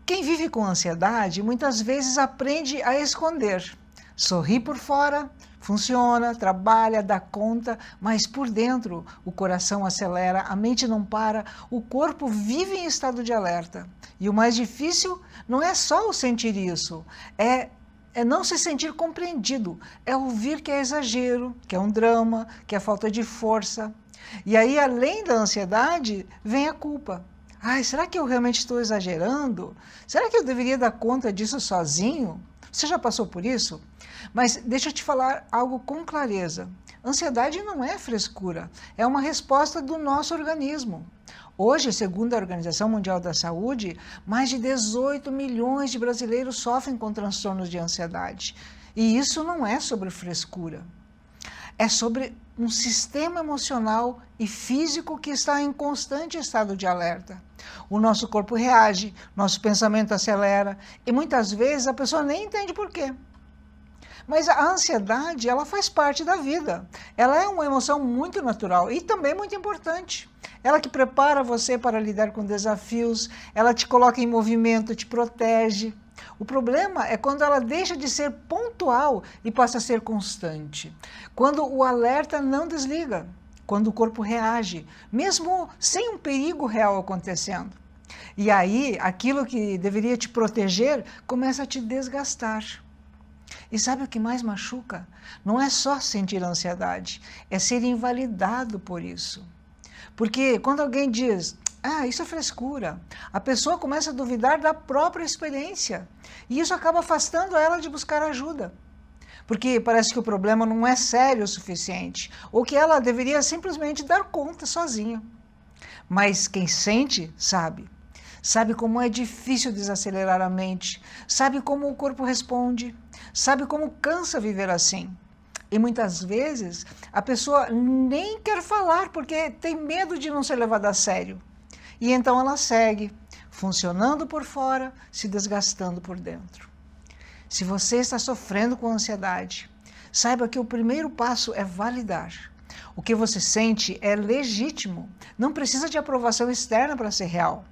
Quem vive com ansiedade muitas vezes aprende a esconder. Sorri por fora, funciona, trabalha, dá conta, mas por dentro o coração acelera, a mente não para, o corpo vive em estado de alerta. E o mais difícil não é só o sentir isso, é não se sentir compreendido, é ouvir que é exagero, que é um drama, que é falta de força. E aí, além da ansiedade, vem a culpa. Ai, será que eu realmente estou exagerando? Será que eu deveria dar conta disso sozinho? Você já passou por isso? Mas deixa eu te falar algo com clareza. Ansiedade não é frescura, é uma resposta do nosso organismo. Hoje, segundo a Organização Mundial da Saúde, mais de 18 milhões de brasileiros sofrem com transtornos de ansiedade. E isso não é sobre frescura. É sobre um sistema emocional e físico que está em constante estado de alerta. O nosso corpo reage, nosso pensamento acelera e muitas vezes a pessoa nem entende por quê. Mas a ansiedade, ela faz parte da vida. Ela é uma emoção muito natural e também muito importante. Ela que prepara você para lidar com desafios, ela te coloca em movimento, te protege. O problema é quando ela deixa de ser pontual e passa a ser constante. Quando o alerta não desliga, quando o corpo reage, mesmo sem um perigo real acontecendo. E aí, aquilo que deveria te proteger começa a te desgastar. E sabe o que mais machuca? Não é só sentir ansiedade, é ser invalidado por isso. Porque quando alguém diz, isso é frescura, a pessoa começa a duvidar da própria experiência. E isso acaba afastando ela de buscar ajuda. Porque parece que o problema não é sério o suficiente, ou que ela deveria simplesmente dar conta sozinha. Mas quem sente, sabe. Sabe como é difícil desacelerar a mente, sabe como o corpo responde, sabe como cansa viver assim. E muitas vezes a pessoa nem quer falar porque tem medo de não ser levada a sério. E então ela segue, funcionando por fora, se desgastando por dentro. Se você está sofrendo com ansiedade, saiba que o primeiro passo é validar. O que você sente é legítimo, não precisa de aprovação externa para ser real.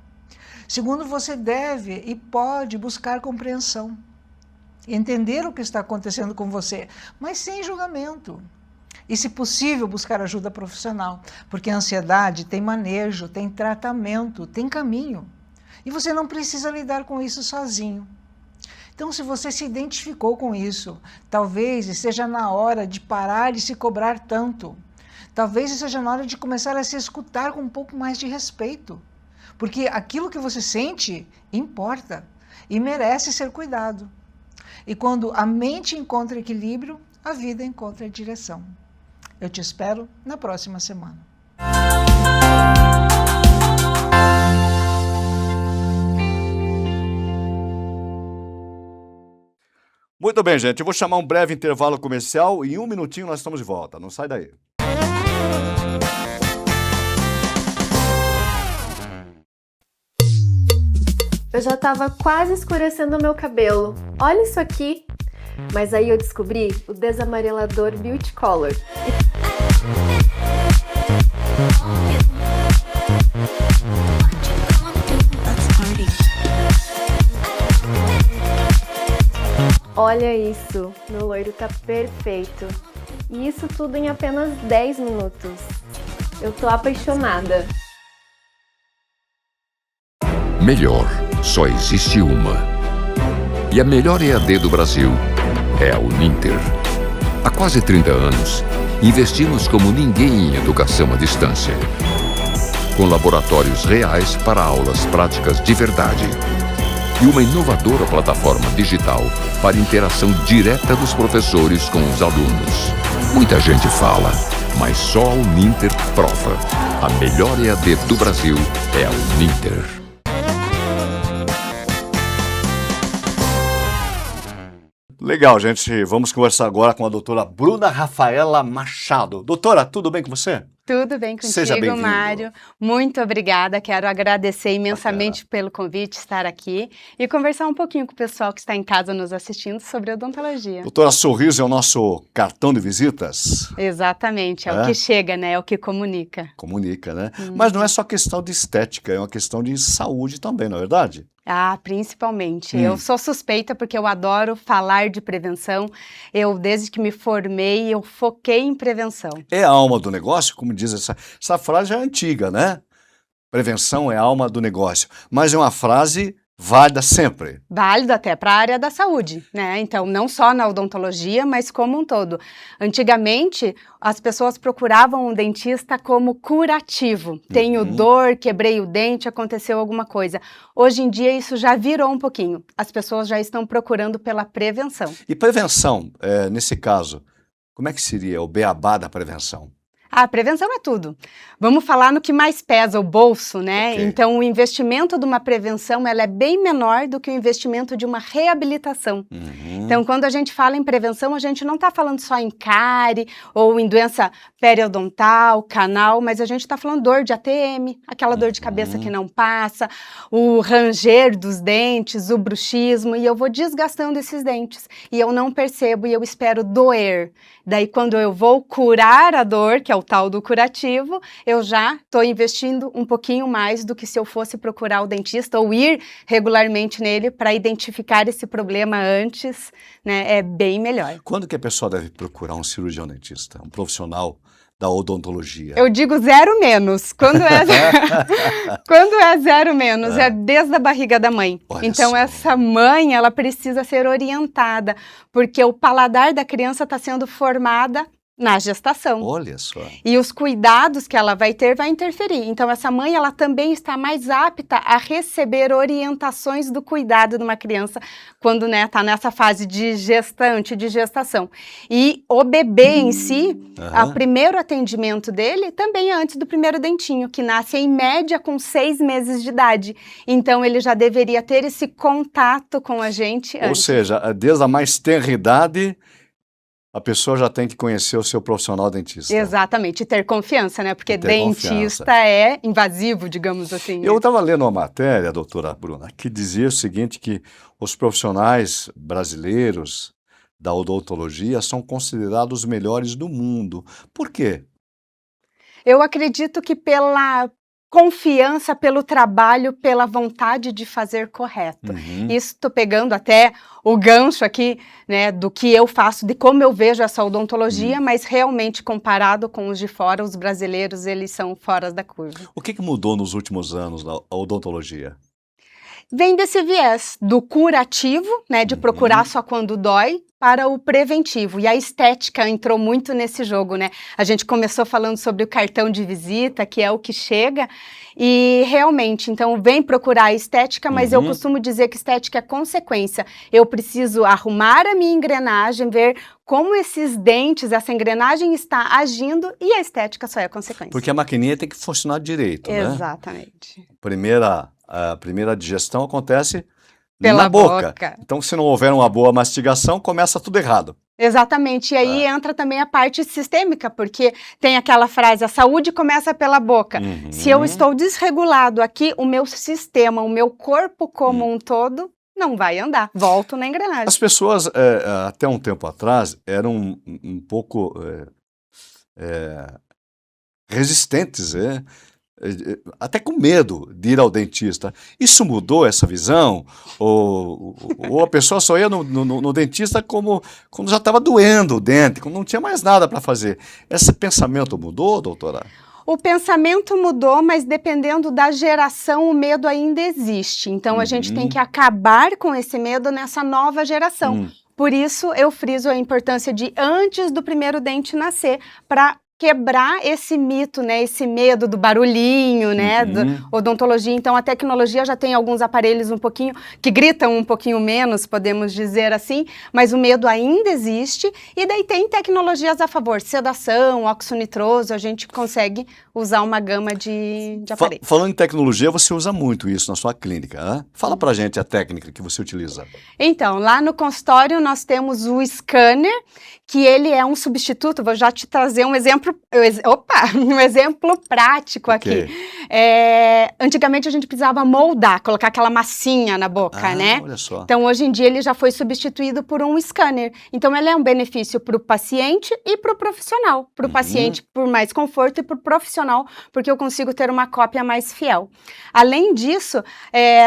Segundo, você deve e pode buscar compreensão, entender o que está acontecendo com você, mas sem julgamento. E, se possível, buscar ajuda profissional, porque a ansiedade tem manejo, tem tratamento, tem caminho. E você não precisa lidar com isso sozinho. Então, se você se identificou com isso, talvez esteja na hora de parar de se cobrar tanto. Talvez esteja na hora de começar a se escutar com um pouco mais de respeito. Porque aquilo que você sente importa e merece ser cuidado. E quando a mente encontra equilíbrio, a vida encontra direção. Eu te espero na próxima semana. Muito bem, gente. Eu vou chamar um breve intervalo comercial e em um minutinho nós estamos de volta. Não sai daí. Eu já tava quase escurecendo o meu cabelo. Olha isso aqui! Mas aí eu descobri o desamarelador Beauty Color. Olha isso, meu loiro tá perfeito. E isso tudo em apenas 10 minutos. Eu tô apaixonada. Melhor, só existe uma. E a melhor EAD do Brasil é a Uninter. Há quase 30 anos, investimos como ninguém em educação à distância. Com laboratórios reais para aulas práticas de verdade. E uma inovadora plataforma digital para interação direta dos professores com os alunos. Muita gente fala, mas só a Uninter prova. A melhor EAD do Brasil é a Uninter. Legal, gente. Vamos conversar agora com a doutora Bruna Rafaela Machado. Doutora, tudo bem com você? Tudo bem Seja contigo, bem-vindo. Mário. Muito obrigada. Quero agradecer imensamente pelo convite, estar aqui e conversar um pouquinho com o pessoal que está em casa nos assistindo sobre odontologia. Doutora, sorriso é o nosso cartão de visitas? Exatamente, é É? o que chega, né? É o que comunica. Comunica, né? Mas não é só questão de estética, é uma questão de saúde também, não é verdade? Ah, principalmente. Eu sou suspeita porque eu adoro falar de prevenção. Eu, desde que me formei, eu foquei em prevenção. É a alma do negócio, como diz essa frase é antiga, né? Prevenção é a alma do negócio. Mas é uma frase válida sempre. Válido até para a área da saúde, né? Então, não só na odontologia, mas como um todo. Antigamente, as pessoas procuravam um dentista como curativo. Tenho dor, quebrei o dente, aconteceu alguma coisa. Hoje em dia, isso já virou um pouquinho. As pessoas já estão procurando pela prevenção. E prevenção, nesse caso, como é que seria o beabá da prevenção? A prevenção é tudo. Vamos falar no que mais pesa, o bolso, né? Ok. Então, o investimento de uma prevenção, ela é bem menor do que o investimento de uma reabilitação. Então, quando a gente fala em prevenção, a gente não está falando só em cárie ou em doença periodontal, canal, mas a gente está falando dor de ATM, aquela dor de cabeça que não passa, o ranger dos dentes, o bruxismo, e eu vou desgastando esses dentes. E eu não percebo e eu espero doer. Daí, quando eu vou curar a dor, que é o tal do curativo, eu já estou investindo um pouquinho mais do que se eu fosse procurar o dentista ou ir regularmente nele para identificar esse problema antes, né? É bem melhor. Quando que a pessoa deve procurar um cirurgião dentista, um profissional da odontologia? Eu digo zero menos. Quando é zero menos, é desde a barriga da mãe. Olha Então, só. essa mãe, ela precisa ser orientada, porque o paladar da criança está sendo formada na gestação. Olha só. E os cuidados que ela vai ter vai interferir. Então, essa mãe, ela também está mais apta a receber orientações do cuidado de uma criança quando, né, tá nessa fase de gestante, de gestação. E o bebê em si, o primeiro atendimento dele também é antes do primeiro dentinho, que nasce em média com 6 meses de idade. Então, ele já deveria ter esse contato com a gente Ou antes. seja, desde a mais tenra idade, a pessoa já tem que conhecer o seu profissional dentista. Exatamente, e ter confiança, né? Porque E ter dentista confiança. é invasivo, digamos assim. Eu estava lendo uma matéria, doutora Bruna, que dizia o seguinte, que os profissionais brasileiros da odontologia são considerados os melhores do mundo. Por quê? Eu acredito que pela confiança, pelo trabalho, pela vontade de fazer correto. Isso estou pegando até o gancho aqui, né, do que eu faço, de como eu vejo essa odontologia, mas realmente comparado com os de fora, os brasileiros, eles são fora da curva. O que mudou nos últimos anos na odontologia? Vem desse viés do curativo, né, de procurar só quando dói, para o preventivo. E a estética entrou muito nesse jogo, né? A gente começou falando sobre o cartão de visita, que é o que chega, e realmente, então, vem procurar a estética, mas eu costumo dizer que estética é consequência. Eu preciso arrumar a minha engrenagem, ver como esses dentes, essa engrenagem está agindo, e a estética só é a consequência. Porque a maquininha tem que funcionar direito, né? Exatamente. A primeira digestão acontece Pela na boca. boca. Então, se não houver uma boa mastigação, começa tudo errado. Exatamente, e aí entra também a parte sistêmica, porque tem aquela frase, a saúde começa pela boca. Se eu estou desregulado aqui, o meu sistema, o meu corpo como um todo, não vai andar. Volto na engrenagem. As pessoas, até um tempo atrás, eram um pouco resistentes, até com medo de ir ao dentista. Isso mudou essa visão? Ou a pessoa só ia no dentista como quando já estava doendo o dente, quando não tinha mais nada para fazer. Esse pensamento mudou, doutora? O pensamento mudou, mas dependendo da geração, o medo ainda existe. Então, a gente tem que acabar com esse medo nessa nova geração. Por isso, eu friso a importância de antes do primeiro dente nascer, para quebrar esse mito, né, esse medo do barulhinho, né, da odontologia. Então, a tecnologia já tem alguns aparelhos que gritam um pouquinho menos, podemos dizer assim, mas o medo ainda existe, e daí tem tecnologias a favor, sedação, óxido nitroso, a gente consegue usar uma gama de aparelhos. Falando em tecnologia, você usa muito isso na sua clínica, né? Fala pra gente a técnica que você utiliza. Então, lá no consultório nós temos o scanner, que ele é um substituto, vou já te trazer um exemplo, um exemplo prático aqui. Antigamente a gente precisava moldar, colocar aquela massinha na boca, né? Olha só. Então, hoje em dia ele já foi substituído por um scanner. Então, ele é um benefício para o paciente e para o profissional. Para o paciente, por mais conforto, e para o profissional, porque eu consigo ter uma cópia mais fiel. Além disso,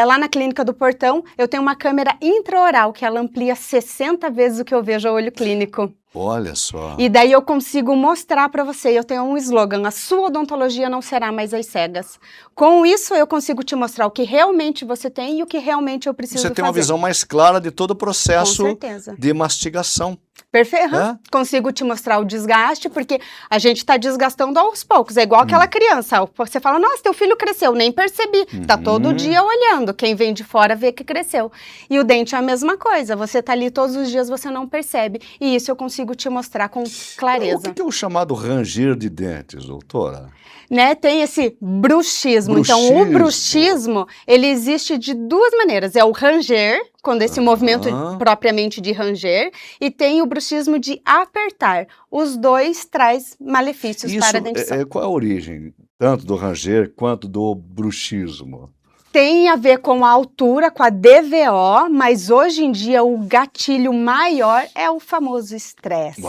lá na Clínica do Portão, eu tenho uma câmera intraoral, que ela amplia 60 vezes o que eu vejo a olho clínico. Olha só. E daí eu consigo mostrar para você, eu tenho um slogan, a sua odontologia não será mais às cegas. Com isso, eu consigo te mostrar o que realmente você tem e o que realmente eu preciso fazer. Você tem uma visão mais clara de todo o processo Com certeza. de mastigação. Perfeito. Consigo te mostrar o desgaste, porque a gente está desgastando aos poucos. É igual aquela criança. Você fala, nossa, teu filho cresceu, nem percebi. Tá todo dia olhando. Quem vem de fora vê que cresceu. E o dente é a mesma coisa. Você tá ali todos os dias, você não percebe. E isso eu consigo te mostrar com clareza. O que é o chamado ranger de dentes, doutora? Né, tem esse bruxismo. Então, o bruxismo, ele existe de duas maneiras. É o ranger, quando esse movimento propriamente de ranger, e tem o bruxismo de apertar. Os dois traz malefícios para a dentição. Qual é a origem, tanto do ranger quanto do bruxismo? Tem a ver com a altura, com a DVO, mas hoje em dia o gatilho maior é o famoso estresse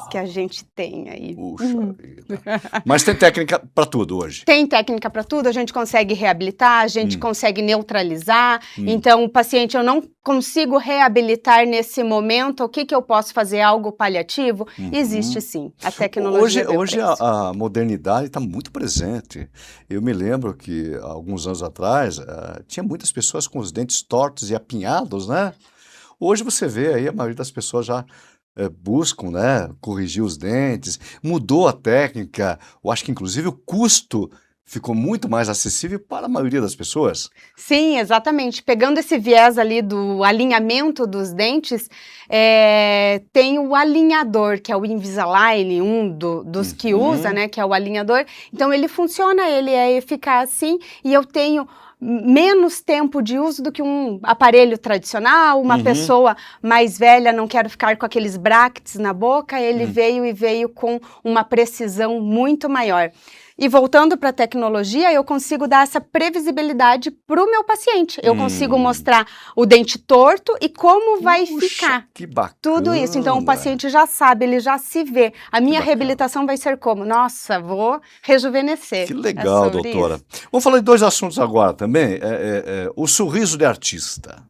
que a gente tem aí. Puxa vida. Mas tem técnica para tudo hoje? Tem técnica para tudo, a gente consegue reabilitar, a gente consegue neutralizar. Então, o paciente, eu não consigo reabilitar nesse momento, o que eu posso fazer? Algo paliativo? Existe sim, a tecnologia. Hoje a modernidade está muito presente. Eu me lembro que, alguns anos atrás, tinha muitas pessoas com os dentes tortos e apinhados, né? Hoje você vê aí, a maioria das pessoas já buscam, né, corrigir os dentes, mudou a técnica, eu acho que inclusive o custo ficou muito mais acessível para a maioria das pessoas. Sim, exatamente. Pegando esse viés ali do alinhamento dos dentes, tem o alinhador, que é o Invisalign, dos que usa, né, que é o alinhador. Então, ele funciona, ele é eficaz, sim, e eu tenho menos tempo de uso do que um aparelho tradicional, uma pessoa mais velha, não quero ficar com aqueles brackets na boca, ele veio com uma precisão muito maior. E voltando para a tecnologia, eu consigo dar essa previsibilidade para o meu paciente. Eu consigo mostrar o dente torto e como vai ficar. Que bacana. Tudo isso. Então, o paciente já sabe, ele já se vê. A minha reabilitação vai ser como? Nossa, vou rejuvenescer. Que legal, doutora. Isso. Vamos falar de dois assuntos agora também. O sorriso de artista.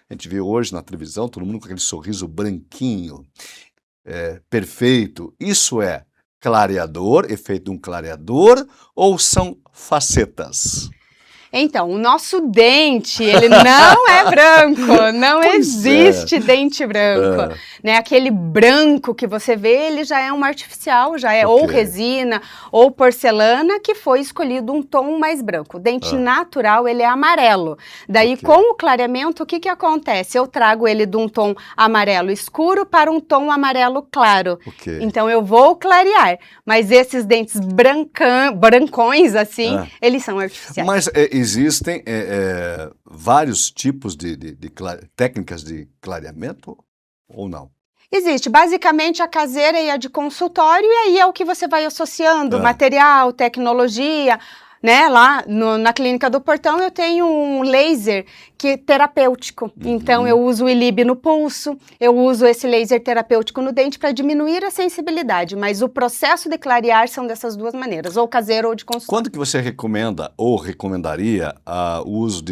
A gente vê hoje na televisão, todo mundo com aquele sorriso branquinho, perfeito. Isso é clareador, efeito de um clareador, ou são facetas? Então, o nosso dente, ele não é branco, não Pois existe dente branco, né? Aquele branco que você vê, ele já é um artificial, já é ou Ok. resina ou porcelana, que foi escolhido um tom mais branco. O dente natural, ele é amarelo. Daí, Ok. com o clareamento, o que que acontece? Eu trago ele de um tom amarelo escuro para um tom amarelo claro. Ok. Então, eu vou clarear, mas esses dentes brancões, assim, eles são artificiais. Mas existem vários tipos de técnicas de clareamento ou não? Existe, basicamente, a caseira e a de consultório, e aí é o que você vai associando, É. material, tecnologia, né? Lá na Clínica do Portão eu tenho um laser que é terapêutico, então eu uso o ILIB no pulso, eu uso esse laser terapêutico no dente para diminuir a sensibilidade, mas o processo de clarear são dessas duas maneiras, ou caseiro ou de consultório. Quando que você recomenda ou recomendaria o uso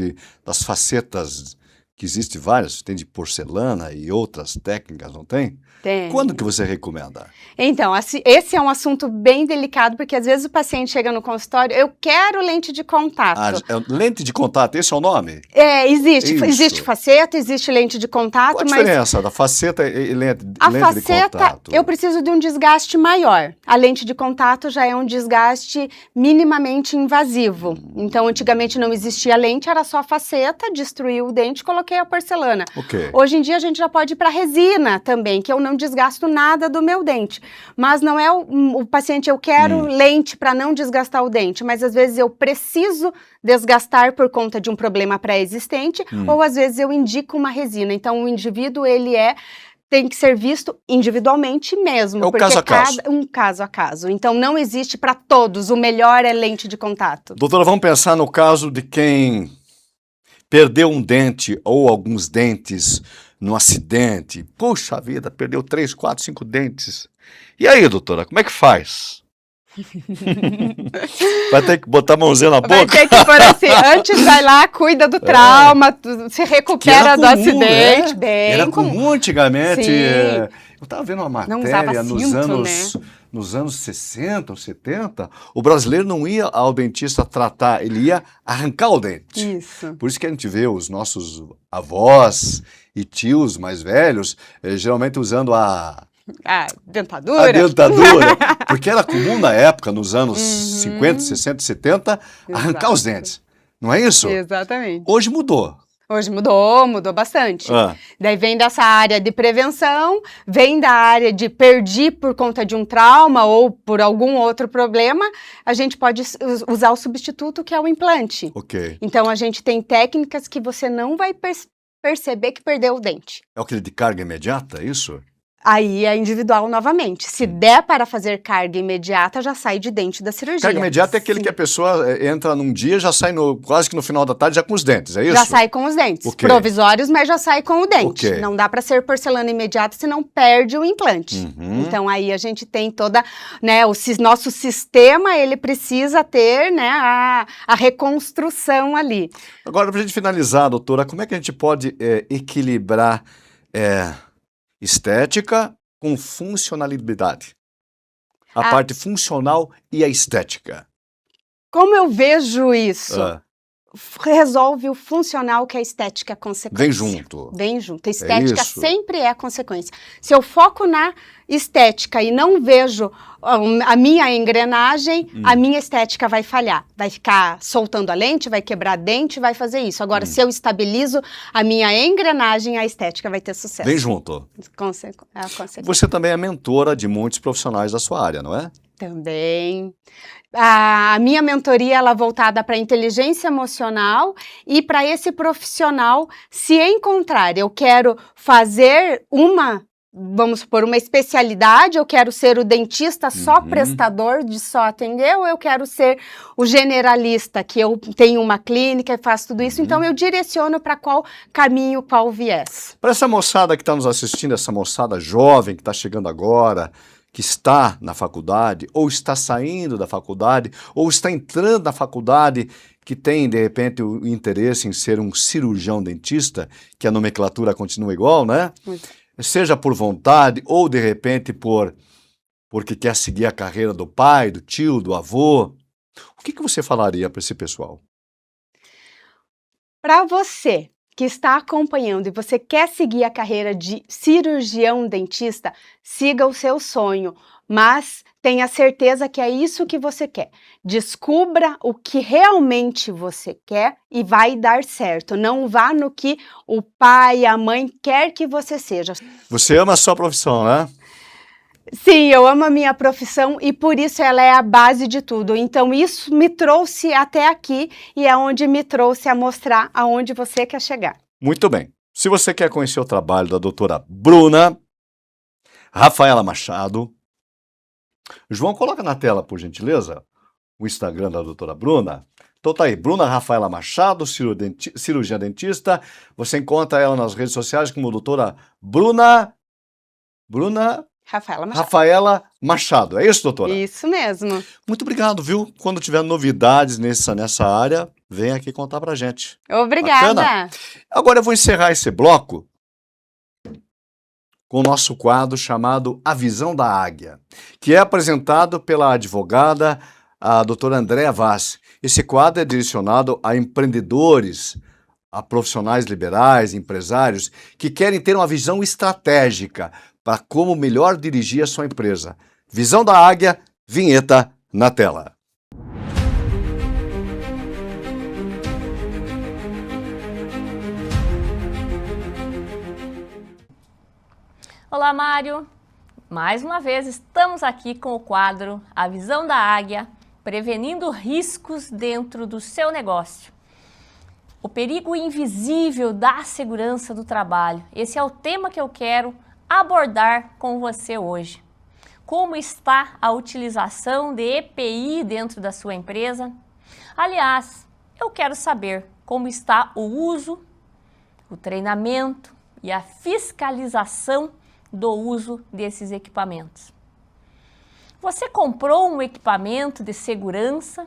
das facetas, que existe várias, tem de porcelana e outras técnicas, não tem? Tem. Quando que você recomenda? Então, esse é um assunto bem delicado, porque às vezes o paciente chega no consultório, eu quero lente de contato. Lente de contato, esse é o nome? Existe. Isso. Existe faceta, existe lente de contato, Qual a mas diferença da faceta e lente de faceta, contato? eu preciso de um desgaste maior. A lente de contato já é um desgaste minimamente invasivo. Então, antigamente não existia lente, era só faceta, destruiu o dente, coloquei a porcelana. Ok. Hoje em dia a gente já pode ir para resina também, que eu não desgasto nada do meu dente. Mas não é o paciente, eu quero lente para não desgastar o dente, mas às vezes eu preciso desgastar por conta de um problema pré-existente, ou às vezes eu indico uma resina. Então o indivíduo, tem que ser visto individualmente mesmo. É o porque caso a caso. um caso a caso. Então não existe para todos, o melhor é lente de contato. Doutora, vamos pensar no caso de quem perdeu um dente ou alguns dentes num acidente. Puxa vida, perdeu 3, 4, 5 dentes. E aí, doutora, como é que faz? Vai ter que botar a mãozinha na Vai boca? ter que pôr assim, antes vai lá, cuida do trauma, se Que recupera era do comum, acidente, né? bem Era comum. comum antigamente. Sim. Eu estava vendo uma Não usava matéria cinto, nos anos 60 ou 70, o brasileiro não ia ao dentista tratar, ele ia arrancar o dente. Isso. Por isso que a gente vê os nossos avós e tios mais velhos, geralmente usando a Dentadura. dentadura, porque era comum na época, nos anos 50, 60, 70, arrancar os dentes. Não é isso? Exatamente. Hoje mudou. Hoje mudou bastante. Daí vem dessa área de prevenção, vem da área de perdi por conta de um trauma ou por algum outro problema, a gente pode usar o substituto, que é o implante. Ok. Então a gente tem técnicas que você não vai perceber que perdeu o dente. É aquele de carga imediata, é isso? Aí é individual novamente. Se der para fazer carga imediata, já sai de dente da cirurgia. Carga imediata é aquele Sim. que a pessoa entra num dia, já sai quase que no final da tarde já com os dentes, é isso? Já sai com os dentes. Ok. Provisórios, mas já sai com o dente. Ok. Não dá para ser porcelana imediata, senão perde o implante. Então aí a gente tem toda, né, nosso sistema, ele precisa ter, né, a reconstrução ali. Agora, para a gente finalizar, doutora, como é que a gente pode equilibrar estética com funcionalidade? A parte funcional e a estética. Como eu vejo isso? Resolve o funcional, que a estética é consequência. Vem junto. Vem junto. A estética isso? sempre é consequência. Se eu foco na estética e não vejo a minha engrenagem, a minha estética vai falhar. Vai ficar soltando a lente, vai quebrar dente, vai fazer isso. Agora, se eu estabilizo a minha engrenagem, a estética vai ter sucesso. Vem junto. É a consequência. Você também é mentora de muitos profissionais da sua área, não é? Também. A minha mentoria ela é voltada para a inteligência emocional e para esse profissional se encontrar. Eu quero fazer vamos supor, uma especialidade, eu quero ser o dentista só prestador de só atender, ou eu quero ser o generalista, que eu tenho uma clínica e faço tudo isso, então eu direciono para qual caminho, qual viés. Para essa moçada que está nos assistindo, essa moçada jovem que está chegando agora, que está na faculdade, ou está saindo da faculdade, ou está entrando na faculdade, que tem, de repente, o interesse em ser um cirurgião dentista, que a nomenclatura continua igual, né? Seja por vontade, ou de repente porque quer seguir a carreira do pai, do tio, do avô. O que você falaria para esse pessoal? Para você que está acompanhando e você quer seguir a carreira de cirurgião dentista, siga o seu sonho, mas tenha certeza que é isso que você quer. Descubra o que realmente você quer e vai dar certo. Não vá no que o pai, a mãe quer que você seja. Você ama a sua profissão, né? Sim, eu amo a minha profissão e por isso ela é a base de tudo. Então isso me trouxe até aqui e é onde me trouxe a mostrar aonde você quer chegar. Muito bem. Se você quer conhecer o trabalho da doutora Bruna Rafaela Machado, João, coloca na tela, por gentileza, o Instagram da doutora Bruna. Então tá aí, Bruna Rafaela Machado, cirurgiã dentista. Você encontra ela nas redes sociais como doutora Bruna Rafaela Machado. É isso, doutora? Isso mesmo. Muito obrigado, viu? Quando tiver novidades nessa área, vem aqui contar pra gente. Obrigada. Bacana? Agora eu vou encerrar esse bloco com o nosso quadro chamado A Visão da Águia, que é apresentado pela advogada, a doutora Andréa Vaz. Esse quadro é direcionado a empreendedores, a profissionais liberais, empresários, que querem ter uma visão estratégica para como melhor dirigir a sua empresa. Visão da Águia, vinheta na tela. Olá, Mário! Mais uma vez estamos aqui com o quadro A Visão da Águia, prevenindo riscos dentro do seu negócio. O perigo invisível da segurança do trabalho. Esse é o tema que eu quero abordar com você hoje. Como está a utilização de EPI dentro da sua empresa? Aliás, eu quero saber como está o uso, o treinamento e a fiscalização do uso desses equipamentos. Você comprou um equipamento de segurança,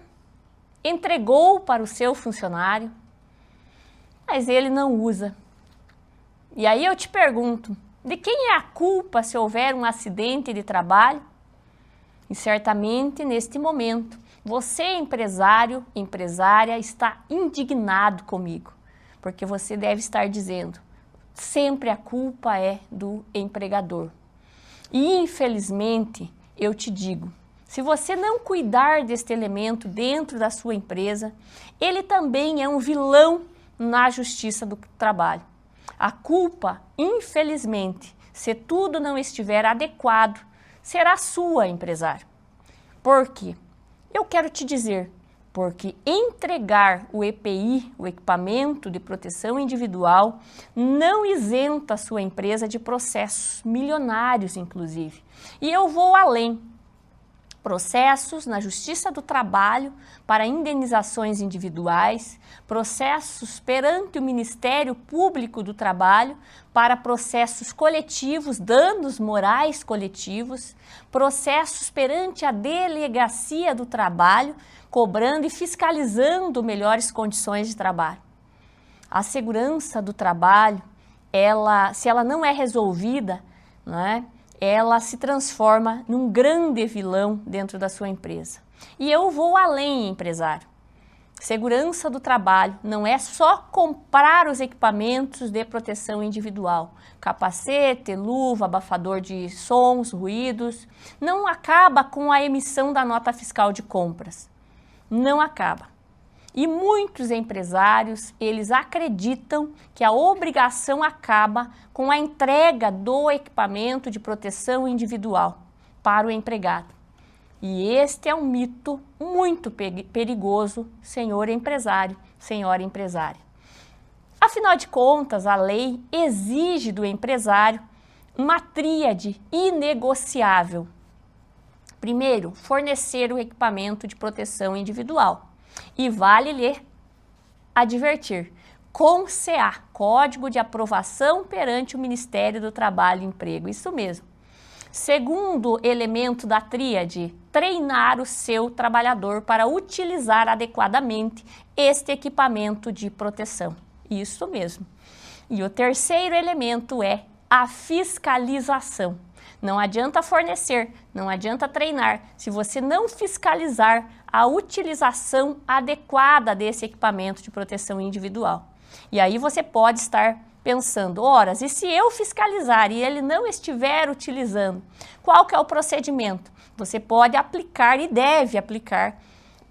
entregou para o seu funcionário, mas ele não usa. E aí eu te pergunto, de quem é a culpa se houver um acidente de trabalho? E certamente neste momento, você empresário, empresária, está indignado comigo, porque você deve estar dizendo, sempre a culpa é do empregador. E infelizmente, eu te digo, se você não cuidar deste elemento dentro da sua empresa, ele também é um vilão na justiça do trabalho. A culpa, infelizmente, se tudo não estiver adequado, será sua, empresário. Por quê? Eu quero te dizer, porque entregar o EPI, o equipamento de proteção individual, não isenta a sua empresa de processos milionários, inclusive. E eu vou além. Processos na Justiça do Trabalho para indenizações individuais, processos perante o Ministério Público do Trabalho para processos coletivos, danos morais coletivos, processos perante a Delegacia do Trabalho, cobrando e fiscalizando melhores condições de trabalho. A segurança do trabalho, se ela não é resolvida, né, ela se transforma num grande vilão dentro da sua empresa. E eu vou além, empresário. Segurança do trabalho não é só comprar os equipamentos de proteção individual. Capacete, luva, abafador de sons, ruídos. Não acaba com a emissão da nota fiscal de compras. Não acaba. E muitos empresários, eles acreditam que a obrigação acaba com a entrega do equipamento de proteção individual para o empregado. E este é um mito muito perigoso, senhor empresário, senhora empresária. Afinal de contas, a lei exige do empresário uma tríade inegociável. Primeiro, fornecer o equipamento de proteção individual. E vale lhe advertir, com CA, Código de Aprovação perante o Ministério do Trabalho e Emprego, isso mesmo. Segundo elemento da tríade, treinar o seu trabalhador para utilizar adequadamente este equipamento de proteção, isso mesmo. E o terceiro elemento é a fiscalização. Não adianta fornecer, não adianta treinar, se você não fiscalizar a utilização adequada desse equipamento de proteção individual. E aí você pode estar pensando, horas, e se eu fiscalizar e ele não estiver utilizando, qual que é o procedimento? Você pode aplicar e deve aplicar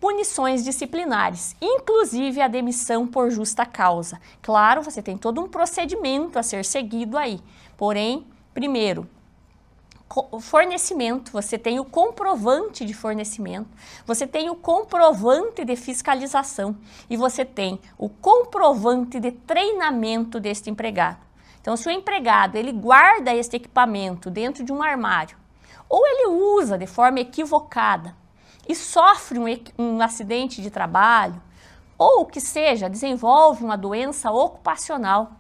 punições disciplinares, inclusive a demissão por justa causa. Claro, você tem todo um procedimento a ser seguido aí, porém, primeiro, o fornecimento, você tem o comprovante de fornecimento, você tem o comprovante de fiscalização e você tem o comprovante de treinamento deste empregado. Então, se o empregado ele guarda este equipamento dentro de um armário ou ele usa de forma equivocada e sofre um acidente de trabalho ou que seja, desenvolve uma doença ocupacional,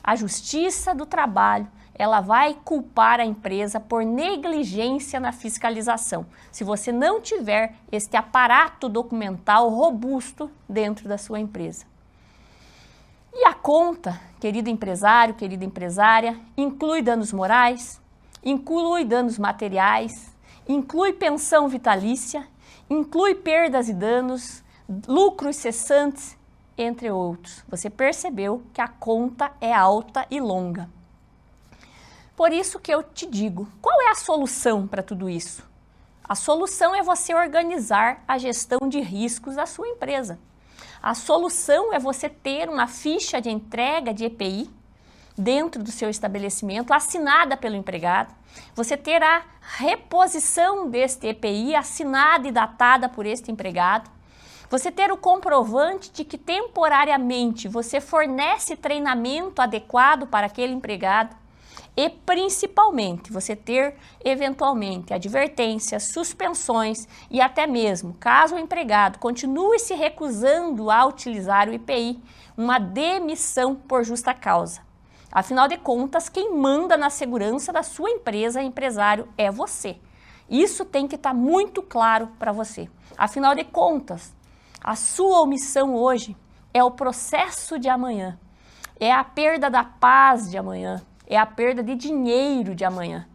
a Justiça do Trabalho ela vai culpar a empresa por negligência na fiscalização, se você não tiver este aparato documental robusto dentro da sua empresa. E a conta, querido empresário, querida empresária, inclui danos morais, inclui danos materiais, inclui pensão vitalícia, inclui perdas e danos, lucros cessantes, entre outros. Você percebeu que a conta é alta e longa. Por isso que eu te digo, qual é a solução para tudo isso? A solução é você organizar a gestão de riscos da sua empresa. A solução é você ter uma ficha de entrega de EPI dentro do seu estabelecimento, assinada pelo empregado. Você ter a reposição deste EPI assinada e datada por este empregado. Você ter o comprovante de que temporariamente você fornece treinamento adequado para aquele empregado. E principalmente você ter eventualmente advertências, suspensões e até mesmo, caso o empregado continue se recusando a utilizar o IPI, uma demissão por justa causa. Afinal de contas, quem manda na segurança da sua empresa, empresário, é você. Isso tem que estar muito claro para você. Afinal de contas, a sua omissão hoje é o processo de amanhã, é a perda da paz de amanhã, é a perda de dinheiro de amanhã.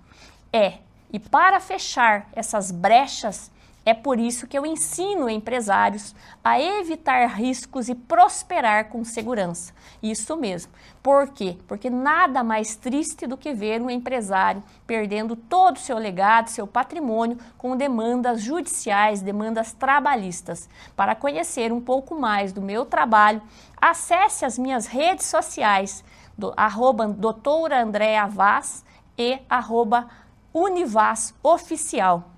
E para fechar essas brechas, é por isso que eu ensino empresários a evitar riscos e prosperar com segurança. Isso mesmo. Por quê? Porque nada mais triste do que ver um empresário perdendo todo o seu legado, seu patrimônio, com demandas judiciais, demandas trabalhistas. Para conhecer um pouco mais do meu trabalho, acesse as minhas redes sociais, @doutora Andréa Vaz e @Univaz Oficial.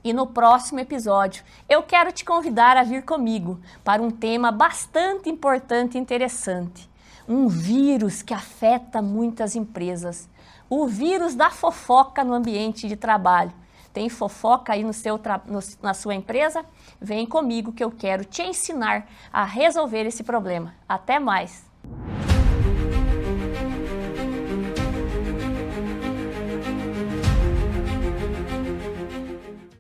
E no próximo episódio, eu quero te convidar a vir comigo para um tema bastante importante e interessante. Um vírus que afeta muitas empresas. O vírus da fofoca no ambiente de trabalho. Tem fofoca aí na sua empresa? Vem comigo que eu quero te ensinar a resolver esse problema. Até mais!